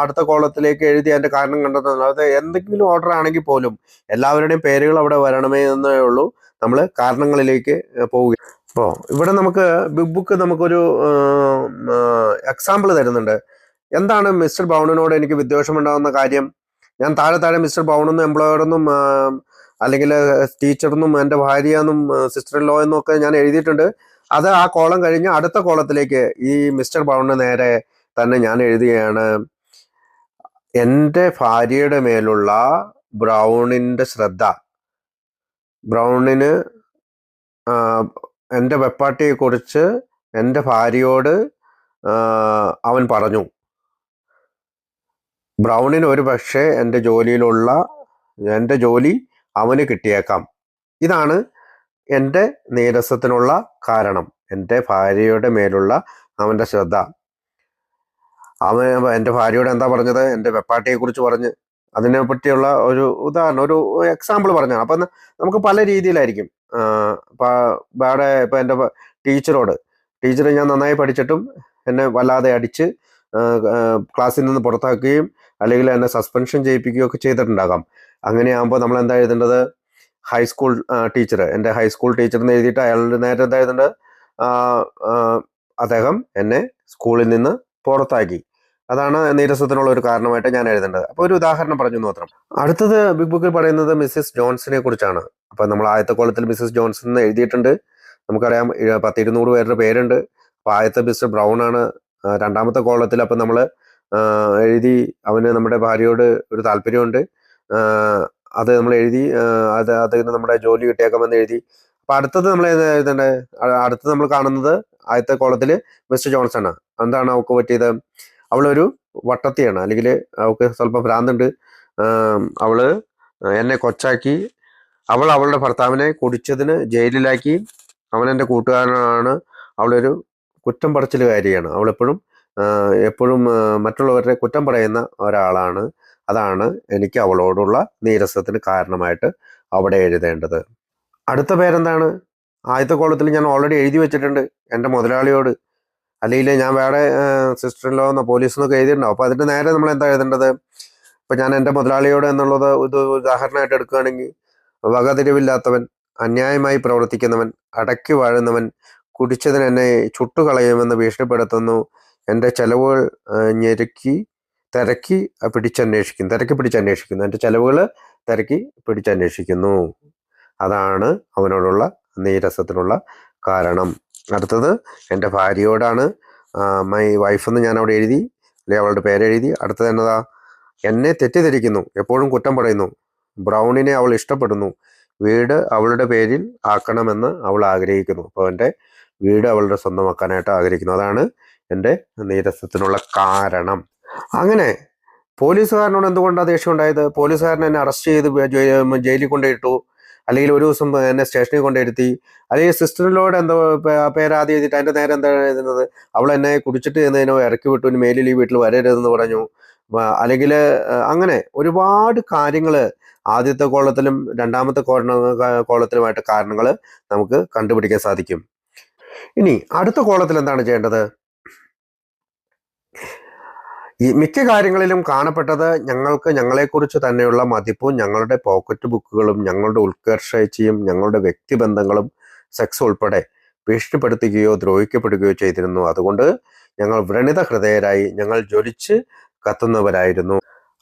അടുത്ത കോളത്തിലേക്ക് എഴുതി അതിൻ്റെ കാരണം കണ്ടെത്തുന്നത്. അത് എന്തെങ്കിലും ഓർഡർ ആണെങ്കിൽ പോലും എല്ലാവരുടെയും പേരുകൾ അവിടെ വരണമേ എന്നേ ഉള്ളൂ. നമ്മൾ കാരണങ്ങളിലേക്ക് പോവുക. അപ്പോൾ ഇവിടെ നമുക്ക് ബിഗ് ബുക്ക് നമുക്കൊരു എക്സാമ്പിൾ തരുന്നുണ്ട്. എന്താണ് മിസ്റ്റർ ബ്രൗണിനോട് എനിക്ക് വിദ്വേഷമുണ്ടാകുന്ന കാര്യം? ഞാൻ താഴെ മിസ്റ്റർ ബ്രൗണെന്നും എംപ്ലോയറെന്നും അല്ലെങ്കിൽ ടീച്ചറെന്നും എൻ്റെ ഭാര്യ എന്നും സിസ്റ്റർ ഇൻ ലോ എന്നും ഒക്കെ ഞാൻ എഴുതിയിട്ടുണ്ട്. അത് ആ കോളം കഴിഞ്ഞ് അടുത്ത കോളത്തിലേക്ക് ഈ മിസ്റ്റർ ബ്രൗണിന് നേരെ തന്നെ ഞാൻ എഴുതുകയാണ്. എൻ്റെ ഭാര്യയുടെ മേലുള്ള ബ്രൗണിൻ്റെ ശ്രദ്ധ, ബ്രൗണിന് എൻ്റെ വെപ്പാട്ടിയെക്കുറിച്ച് എൻ്റെ ഭാര്യയോട് അവൻ പറഞ്ഞു. ബ്രൗണിന് ഒരു പക്ഷേ എൻ്റെ ജോലി അവന് കിട്ടിയേക്കാം. ഇതാണ് എൻ്റെ നീരസത്തിനുള്ള കാരണം, എൻ്റെ ഭാര്യയുടെ മേലുള്ള അവൻ്റെ ശ്രദ്ധ. അവൻ എൻ്റെ ഭാര്യയോട് എന്താ പറഞ്ഞത്? എൻ്റെ വെപ്പാട്ടിയെക്കുറിച്ച് പറഞ്ഞ് അതിനെ പറ്റിയുള്ള ഒരു ഉദാഹരണം, ഒരു എക്സാമ്പിൾ പറഞ്ഞാണ്. അപ്പം നമുക്ക് പല രീതിയിലായിരിക്കും. ഇപ്പം എൻ്റെ ടീച്ചർ ഞാൻ നന്നായി പഠിച്ചിട്ടും എന്നെ വല്ലാതെ അടിച്ച് ക്ലാസ്സിൽ നിന്ന് പുറത്താക്കുകയും അല്ലെങ്കിൽ എന്നെ സസ്പെൻഷൻ ചെയ്യിപ്പിക്കുകയോ ഒക്കെ ചെയ്തിട്ടുണ്ടാകാം. അങ്ങനെയാകുമ്പോൾ നമ്മൾ എന്താ എഴുതേണ്ടത്? എൻ്റെ ഹൈസ്കൂൾ ടീച്ചറിന് എഴുതിയിട്ട് അയാളുടെ നേരെ എന്താ എഴുതേണ്ടത്? അദ്ദേഹം എന്നെ സ്കൂളിൽ നിന്ന് പുറത്താക്കി. അതാണ് നീരസത്തിനുള്ള ഒരു കാരണമായിട്ട് ഞാൻ എഴുതേണ്ടത്. അപ്പോൾ ഒരു ഉദാഹരണം പറഞ്ഞു മാത്രം. അടുത്തത് ബിഗ് ബുക്കിൽ പറയുന്നത് മിസ്സിസ് ജോൺസിനെ കുറിച്ചാണ്. അപ്പം നമ്മൾ ആദ്യത്തെ കോളത്തിൽ മിസ്സിസ് ജോൺസൺ എന്ന് എഴുതിയിട്ടുണ്ട്. നമുക്കറിയാം 200 പേരുടെ പേരുണ്ട്. അപ്പോൾ ആദ്യത്തെ മിസ്റ്റർ ബ്രൗൺ ആണ്. രണ്ടാമത്തെ കോളത്തിൽ അപ്പം നമ്മൾ എഴുതി അവന് നമ്മുടെ ഭാര്യയോട് ഒരു താല്പര്യമുണ്ട്, അത് നമ്മൾ എഴുതി, അതിന് നമ്മുടെ ജോലി കിട്ടിയേക്കാമെന്ന് എഴുതി. അപ്പം അടുത്തത് നമ്മൾ എഴുതേണ്ടത്, അടുത്തത് നമ്മൾ കാണുന്നത് ആദ്യത്തെ കോളത്തിൽ മിസ്റ്റർ ജോൺസൺ ആണ്. എന്താണ് അവൾക്ക് പറ്റിയത്? അവളൊരു വട്ടത്തിയാണ്, അല്ലെങ്കിൽ അവൾക്ക് സ്വല്പം ഭ്രാന്തുണ്ട്. അവള് എന്നെ കൊച്ചാക്കി, അവളുടെ ഭർത്താവിനെ കുടിച്ചതിന് ജയിലിലാക്കി. അവൻ എൻ്റെ കൂട്ടുകാരനാണ്. അവളൊരു കുറ്റം പറച്ചിലുകാരിയാണ്. അവളെപ്പോഴും മറ്റുള്ളവരുടെ കുറ്റം പറയുന്ന ഒരാളാണ്. അതാണ് എനിക്ക് അവളോടുള്ള നീരസത്തിന് കാരണമായിട്ട് അവിടെ എഴുതേണ്ടത്. അടുത്ത പേരെന്താണ്? ആദ്യത്തെ കോളത്തിൽ ഞാൻ ഓൾറെഡി എഴുതി വെച്ചിട്ടുണ്ട്, എൻ്റെ മുതലാളിയോട്. അല്ലെങ്കിൽ ഞാൻ വേറെ സിസ്റ്റർ ഇൻ ലോ എന്നോ പോലീസെന്നൊക്കെ എഴുതിയിട്ടുണ്ടാവും. അപ്പോൾ അതിൻ്റെ നേരെ നമ്മൾ എന്താ എഴുതേണ്ടത്? ഇപ്പം ഞാൻ എൻ്റെ മുതലാളിയോട് എന്നുള്ളത് ഇത് ഉദാഹരണമായിട്ട് എടുക്കുകയാണെങ്കിൽ, വകതിരിവില്ലാത്തവൻ, അന്യായമായി പ്രവർത്തിക്കുന്നവൻ, അടക്കി വാഴുന്നവൻ, കുടിച്ചതിന് എന്നെ ചുട്ടുകളയുമെന്ന് ഭീഷണിപ്പെടുത്തുന്നു, എൻ്റെ ചെലവുകൾ ഞെരുക്കി തിരക്കി പിടിച്ചന്വേഷിക്കുന്നു. എൻ്റെ ചെലവുകൾ തിരക്കി പിടിച്ചന്വേഷിക്കുന്നു. അതാണ് അവനോടുള്ള നീരസത്തിനുള്ള കാരണം. അടുത്തത് എൻ്റെ ഭാര്യയോടാണ്. മൈ വൈഫ് എന്ന് ഞാൻ അവിടെ എഴുതി, അല്ലെങ്കിൽ അവളുടെ പേരെഴുതി. അടുത്തത് എന്നതാ, എന്നെ തെറ്റിദ്ധരിക്കുന്നു, എപ്പോഴും കുറ്റം പറയുന്നു. ബ്രൗണിനെ അവൾ ഇഷ്ടപ്പെടുന്നു, വീട് അവളുടെ പേരിൽ ആക്കണമെന്ന് അവൾ ആഗ്രഹിക്കുന്നു. അപ്പോൾ എൻ്റെ വീട് അവളുടെ സ്വന്തമാക്കാനായിട്ട് ആഗ്രഹിക്കുന്നു. അതാണ് എൻ്റെ നീരസത്തിനുള്ള കാരണം. അങ്ങനെ പോലീസുകാരനോട് എന്തുകൊണ്ടാണ് ദേഷ്യം ഉണ്ടായത്? പോലീസുകാരൻ എന്നെ അറസ്റ്റ് ചെയ്ത് ജയിലിൽ കൊണ്ടിട്ടു, അല്ലെങ്കിൽ ഒരു ദിവസം എന്നെ സ്റ്റേഷനിൽ കൊണ്ടിരുത്തി, അല്ലെങ്കിൽ സിസ്റ്ററിനോട് എന്തോ പേരാതി എഴുതിയിട്ട് അതിൻ്റെ നേരെ എന്താ എഴുതുന്നത്, അവൾ എന്നെ കുടിച്ചിട്ട് എന്നതിനോ ഇറക്കി വിട്ടു, ഇനി മേലിൽ ഈ വീട്ടിൽ വരരുതെന്ന് പറഞ്ഞു. അല്ലെങ്കിൽ അങ്ങനെ ഒരുപാട് കാര്യങ്ങൾ ആദ്യത്തെ കോളത്തിലും രണ്ടാമത്തെ കോളത്തിലുമായിട്ട് കാരണങ്ങൾ നമുക്ക് കണ്ടുപിടിക്കാൻ സാധിക്കും. ഇനി അടുത്ത കോളത്തിൽ എന്താണ് ചെയ്യേണ്ടത്? ഈ മിക്ക കാര്യങ്ങളിലും കാണപ്പെട്ടത് ഞങ്ങൾക്ക് ഞങ്ങളെക്കുറിച്ച് തന്നെയുള്ള മതിപ്പും ഞങ്ങളുടെ പോക്കറ്റ് ബുക്കുകളും ഞങ്ങളുടെ ഉത്കർഷയും ഞങ്ങളുടെ വ്യക്തിബന്ധങ്ങളും സെക്സ് ഉൾപ്പെടെ ഭീഷണിപ്പെടുത്തുകയോ ദ്രോഹിക്കപ്പെടുകയോ ചെയ്തിരുന്നു. അതുകൊണ്ട് ഞങ്ങൾ വ്രണിത ഹൃദയരായി, ഞങ്ങൾ ജ്വലിച്ച് കത്തുന്നവരായിരുന്നു.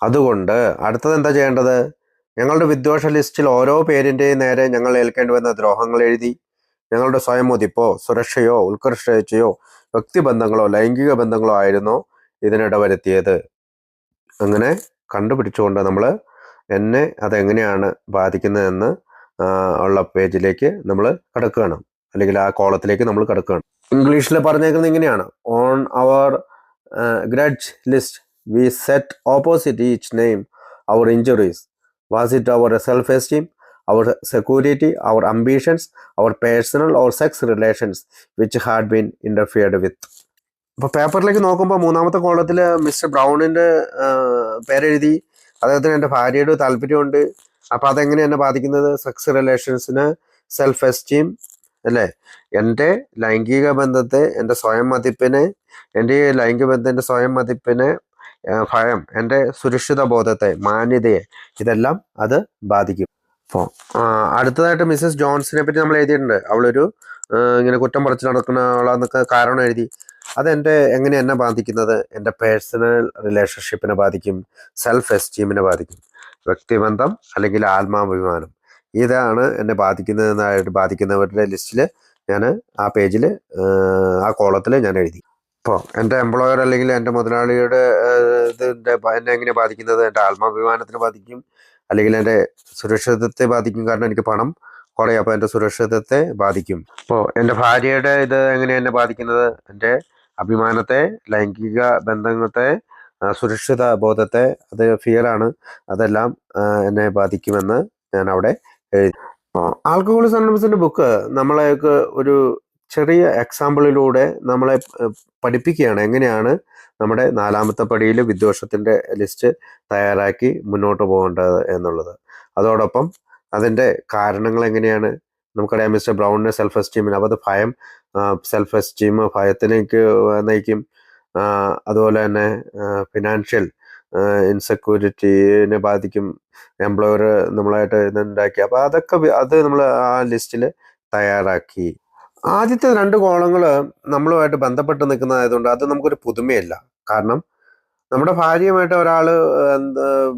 അതുകൊണ്ട് അടുത്തത് എന്താ ചെയ്യേണ്ടത്? ഞങ്ങളുടെ വിദ്വേഷ ലിസ്റ്റിൽ ഓരോ പേരിൻ്റെയും നേരെ ഞങ്ങൾ ഏൽക്കേണ്ടി വന്ന ദ്രോഹങ്ങൾ എഴുതി. ഞങ്ങളുടെ സ്വയം മതിപ്പോ സുരക്ഷയോ ഉത്കർഷയോ വ്യക്തിബന്ധങ്ങളോ ലൈംഗിക ബന്ധങ്ങളോ ആയിരുന്നോ ഇതിനിട വരുത്തിയത്? അങ്ങനെ കണ്ടുപിടിച്ചുകൊണ്ട് നമ്മൾ എന്നെ അതെങ്ങനെയാണ് ബാധിക്കുന്നതെന്ന് ഉള്ള പേജിലേക്ക് നമ്മൾ കിടക്കുകയാണ്, അല്ലെങ്കിൽ ആ കോളത്തിലേക്ക് നമ്മൾ കിടക്കുകയാണ്. ഇംഗ്ലീഷിൽ പറഞ്ഞേക്കുന്നത് ഇങ്ങനെയാണ്: on our grudge list we set opposite each name our injuries. Was it our self esteem, our security, our ambitions, our personal or sex relations which had been interfered with? അപ്പോൾ പേപ്പറിലേക്ക് നോക്കുമ്പോൾ മൂന്നാമത്തെ കോളത്തിൽ മിസ്റ്റർ ബ്രൗണിൻ്റെ പേരെഴുതി. അദ്ദേഹത്തിന് എൻ്റെ ഭാര്യയുടെ താല്പര്യമുണ്ട്. അപ്പോൾ അതെങ്ങനെ എന്നെ ബാധിക്കുന്നത്? സെക്സ് റിലേഷൻസിന്, സെൽഫ് എസ്റ്റീം അല്ലേ, എൻ്റെ ലൈംഗിക ബന്ധത്തെ, എൻ്റെ സ്വയം മതിപ്പിനെ, എൻ്റെ ലൈംഗിക ബന്ധത്തിൻ്റെ സ്വയം മതിപ്പിനെ, ഭയം, എൻ്റെ സുരക്ഷിത ബോധത്തെ, മാന്യതയെ, ഇതെല്ലാം അത് ബാധിക്കും. അപ്പോൾ അടുത്തതായിട്ട് മിസ്സസ് ജോൺസിനെ പറ്റി നമ്മൾ എഴുതിയിട്ടുണ്ട്. അവളൊരു ഇങ്ങനെ കുറ്റം പറിച്ച് നടക്കുന്നവളെന്നൊക്കെ കാരണം എഴുതി. അതെൻ്റെ എന്നെ ബാധിക്കുന്നത്? എൻ്റെ പേഴ്സണൽ റിലേഷൻഷിപ്പിനെ ബാധിക്കും, സെൽഫ് എസ്റ്റീമിനെ ബാധിക്കും, വ്യക്തിബന്ധം അല്ലെങ്കിൽ ആത്മാഭിമാനം, ഇതാണ് എന്നെ ബാധിക്കുന്നവരുടെ ലിസ്റ്റിൽ ഞാൻ ആ പേജിൽ ആ കോളത്തിൽ ഞാൻ എഴുതി. അപ്പോൾ എൻ്റെ എംപ്ലോയർ അല്ലെങ്കിൽ എൻ്റെ മുതലാളിയുടെ എന്നെ എങ്ങനെ ബാധിക്കുന്നത്? എൻ്റെ ആത്മാഭിമാനത്തിന് ബാധിക്കും, അല്ലെങ്കിൽ എൻ്റെ സുരക്ഷിതത്വത്തെ ബാധിക്കും. കാരണം എനിക്ക് പണം കുറയും, അപ്പോൾ എൻ്റെ സുരക്ഷിതത്വത്തെ ബാധിക്കും. അപ്പോൾ എൻ്റെ ഭാര്യയുടെ ഇത് എങ്ങനെയാണ് എന്നെ ബാധിക്കുന്നത്? എൻ്റെ അഭിമാനത്തെ, ലൈംഗിക ബന്ധത്തെ, സുരക്ഷിത ബോധത്തെ, അത് ഫിയറാണ്, അതെല്ലാം എന്നെ ബാധിക്കുമെന്ന് ഞാൻ അവിടെ എഴുതി. ആൽക്കഹോളിസം അനോണിമസിൻ്റെ ബുക്ക് നമ്മളെയൊക്കെ ഒരു ചെറിയ എക്സാമ്പിളിലൂടെ നമ്മളെ പഠിപ്പിക്കുകയാണ് എങ്ങനെയാണ് നമ്മുടെ നാലാമത്തെ പടിയിൽ വിദ്വേഷത്തിൻ്റെ ലിസ്റ്റ് തയ്യാറാക്കി മുന്നോട്ട് പോകേണ്ടത് എന്നുള്ളത്. അതോടൊപ്പം അതിൻ്റെ കാരണങ്ങൾ എങ്ങനെയാണ് നമുക്കറിയാം. മിസ്റ്റർ ബ്രൗണിന് സെൽഫ് എസ്റ്റീമിന്, അപ്പോൾ അത് ഭയം, സെൽഫ് എസ്റ്റീം ഭയത്തിലേക്ക് നയിക്കും. അതുപോലെ തന്നെ ഫിനാൻഷ്യൽ ഇൻസെക്യൂരിറ്റിനെ ബാധിക്കും. എംപ്ലോയർ നമ്മളായിട്ട് ഇതുണ്ടാക്കി, അപ്പോൾ അത് നമ്മൾ ആ ലിസ്റ്റിൽ തയ്യാറാക്കി. ആദ്യത്തെ 2 കോളങ്ങൾ നമ്മളുമായിട്ട് ബന്ധപ്പെട്ട് നിൽക്കുന്നതായതുകൊണ്ട് അത് നമുക്കൊരു പുതുമയല്ല. കാരണം നമ്മുടെ ഭാര്യയുമായിട്ട് ഒരാൾ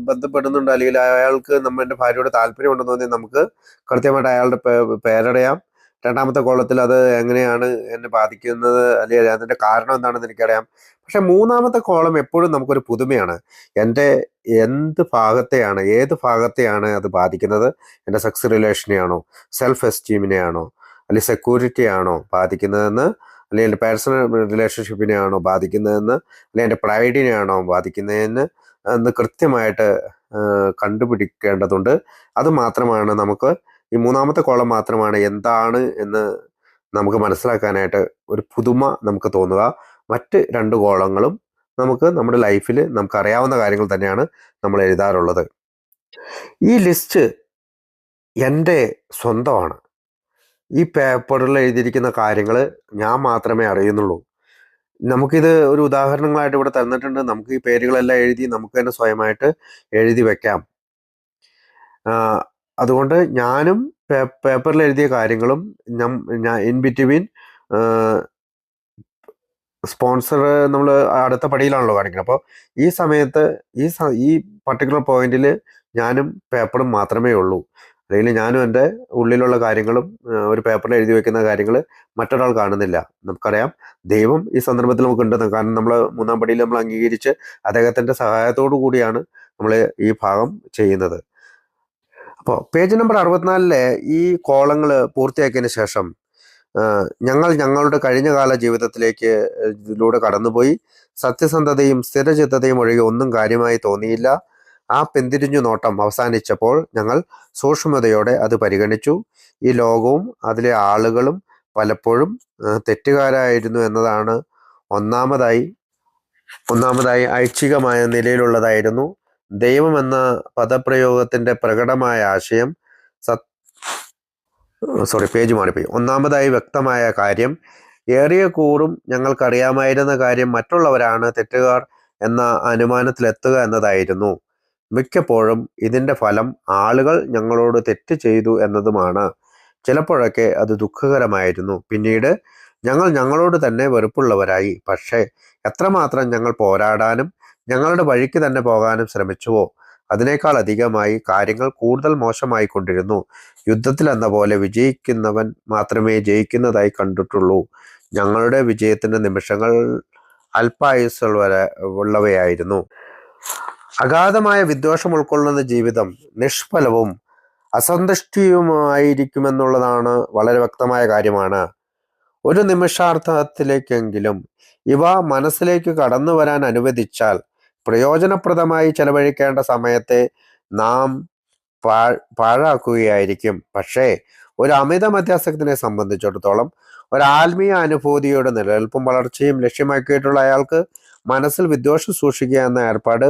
ബന്ധപ്പെടുന്നുണ്ട്, അല്ലെങ്കിൽ അയാൾക്ക് എൻ്റെ ഭാര്യയോട് താല്പര്യമുണ്ടെന്ന് തോന്നി നമുക്ക് കൃത്യമായിട്ട് അയാളുടെ പേരറിയാം. രണ്ടാമത്തെ കോളത്തിൽ അത് എങ്ങനെയാണ് എന്നെ ബാധിക്കുന്നത്, അല്ലെങ്കിൽ അതിൻ്റെ കാരണം എന്താണെന്ന് എനിക്കറിയാം. പക്ഷെ മൂന്നാമത്തെ കോളം എപ്പോഴും നമുക്കൊരു പുതുമയാണ്. എൻ്റെ ഏത് ഭാഗത്തെയാണ് അത് ബാധിക്കുന്നത്? എൻ്റെ സെക്സ് റിലേഷനെയാണോ, സെൽഫ് എസ്റ്റീമിനെയാണോ, അല്ലെങ്കിൽ സെക്യൂരിറ്റി ആണോ ബാധിക്കുന്നതെന്ന്, അല്ലെങ്കിൽ എൻ്റെ പേഴ്സണൽ റിലേഷൻഷിപ്പിനെയാണോ ബാധിക്കുന്നതെന്ന്, അല്ലെങ്കിൽ എൻ്റെ പ്രൈഡിനെയാണോ ബാധിക്കുന്നതെന്ന് കൃത്യമായിട്ട് കണ്ടുപിടിക്കേണ്ടതുണ്ട്. അത് മാത്രമാണ് നമുക്ക്, ഈ മൂന്നാമത്തെ കോളം മാത്രമാണ് എന്താണ് എന്ന് നമുക്ക് മനസ്സിലാക്കാനായിട്ട് ഒരു പുതുമ നമുക്ക് തോന്നുക. മറ്റ് 2 കോളങ്ങളും നമുക്ക് നമ്മുടെ ലൈഫിൽ നമുക്കറിയാവുന്ന കാര്യങ്ങൾ തന്നെയാണ് നമ്മൾ എഴുതാറുള്ളത്. ഈ ലിസ്റ്റ് എൻ്റെ സ്വന്തമാണ്. ഈ പേപ്പറിൽ എഴുതിയിരിക്കുന്ന കാര്യങ്ങൾ ഞാൻ മാത്രമേ അറിയുന്നുള്ളൂ. നമുക്കിത് ഒരു ഉദാഹരണങ്ങളായിട്ട് ഇവിടെ തന്നിട്ടുണ്ട്. നമുക്ക് ഈ പേരുകളെല്ലാം എഴുതി നമുക്ക് തന്നെ സ്വയമായിട്ട് എഴുതി വെക്കാം. അതുകൊണ്ട് ഞാനും പേപ്പറിൽ എഴുതിയ കാര്യങ്ങളും ഞാൻ ഇൻ ബിറ്റ്വീൻ സ്പോൺസർ നമ്മൾ അടുത്ത പടിയിലാണല്ലോ കാണിക്കുന്നത്. അപ്പോൾ ഈ സമയത്ത് ഈ പർട്ടിക്കുലർ പോയിന്റിൽ ഞാനും പേപ്പറും മാത്രമേ ഉള്ളൂ. അല്ലെങ്കിൽ ഞാനും എൻ്റെ ഉള്ളിലുള്ള കാര്യങ്ങളും ഒരു പേപ്പറിൽ എഴുതി വെക്കുന്ന കാര്യങ്ങൾ മറ്റൊരാൾ കാണുന്നില്ല. നമുക്കറിയാം ദൈവം ഈ സന്ദർഭത്തിൽ നമുക്ക് ഉണ്ടെന്ന്. കാരണം നമ്മൾ മൂന്നാം പടിയിൽ നമ്മൾ അംഗീകരിച്ച് അദ്ദേഹത്തിൻ്റെ സഹായത്തോടു കൂടിയാണ് നമ്മൾ ഈ ഭാഗം ചെയ്യുന്നത്. അപ്പോൾ പേജ് നമ്പർ 64 ഈ കോളങ്ങൾ പൂർത്തിയാക്കിയതിന് ശേഷം ഞങ്ങൾ ഞങ്ങളുടെ കഴിഞ്ഞകാല ജീവിതത്തിലേക്ക് ഇതിലൂടെ കടന്നുപോയി. സത്യസന്ധതയും സ്ഥിരചിത്തതയും ഒഴികെ ഒന്നും കാര്യമായി തോന്നിയില്ല. ആ പിന്തിരിഞ്ഞു നോട്ടം അവസാനിച്ചപ്പോൾ ഞങ്ങൾ സൂക്ഷ്മതയോടെ അത് പരിഗണിച്ചു. ഈ ലോകവും അതിലെ ആളുകളും പലപ്പോഴും തെറ്റുകാരായിരുന്നു എന്നതാണ് ഒന്നാമതായി ഐച്ഛികമായ നിലയിലുള്ളതായിരുന്നു. ദൈവം എന്ന പദപ്രയോഗത്തിന്റെ പ്രകടമായ ആശയം പേജ് മാറിപ്പോയി. ഒന്നാമതായി വ്യക്തമായ കാര്യം, ഏറിയ കൂറും ഞങ്ങൾക്കറിയാമായിരുന്ന കാര്യം മറ്റുള്ളവരാണ് തെറ്റുകാർ എന്ന അനുമാനത്തിലെത്തുക എന്നതായിരുന്നു. മിക്കപ്പോഴും ഇതിൻ്റെ ഫലം ആളുകൾ ഞങ്ങളോട് തെറ്റ് ചെയ്തു എന്നതുമാണ്. ചിലപ്പോഴൊക്കെ അത് ദുഃഖകരമായിരുന്നു. പിന്നീട് ഞങ്ങൾ ഞങ്ങളോട് തന്നെ വെറുപ്പുള്ളവരായി. പക്ഷേ എത്രമാത്രം ഞങ്ങൾ പോരാടാനും ഞങ്ങളുടെ വഴിക്ക് തന്നെ പോകാനും ശ്രമിച്ചുവോ അതിനേക്കാൾ അധികമായി കാര്യങ്ങൾ കൂടുതൽ മോശമായിക്കൊണ്ടിരുന്നു. യുദ്ധത്തിൽ എന്ന പോലെ വിജയിക്കുന്നവൻ മാത്രമേ ജയിക്കുന്നതായി കണ്ടിട്ടുള്ളൂ. ഞങ്ങളുടെ വിജയത്തിന്റെ നിമിഷങ്ങൾ അല്പായുസ്സുള്ളവയായിരുന്നു. അഗാധമായ വിദ്വേഷം ഉൾക്കൊള്ളുന്ന ജീവിതം നിഷ്ഫലവും അസന്തുഷ്ടിയുമായിരിക്കുമെന്നുള്ളതാണ് വളരെ വ്യക്തമായ കാര്യമാണ്. ഒരു നിമിഷാർത്ഥത്തിലേക്കെങ്കിലും ഇവ മനസ്സിലേക്ക് കടന്നു വരാൻ അനുവദിച്ചാൽ പ്രയോജനപ്രദമായി ചെലവഴിക്കേണ്ട സമയത്തെ നാം പാഴാക്കുകയായിരിക്കും. പക്ഷേ ഒരു അമിത മധ്യാസക്തിനെ സംബന്ധിച്ചിടത്തോളം ഒരു ആത്മീയ അനുഭൂതിയുടെ നിലനിൽപ്പും വളർച്ചയും ലക്ഷ്യമാക്കിയിട്ടുള്ള അയാൾക്ക് മനസ്സിൽ വിദ്വേഷം സൂക്ഷിക്കുക എന്ന ഏർപ്പാട്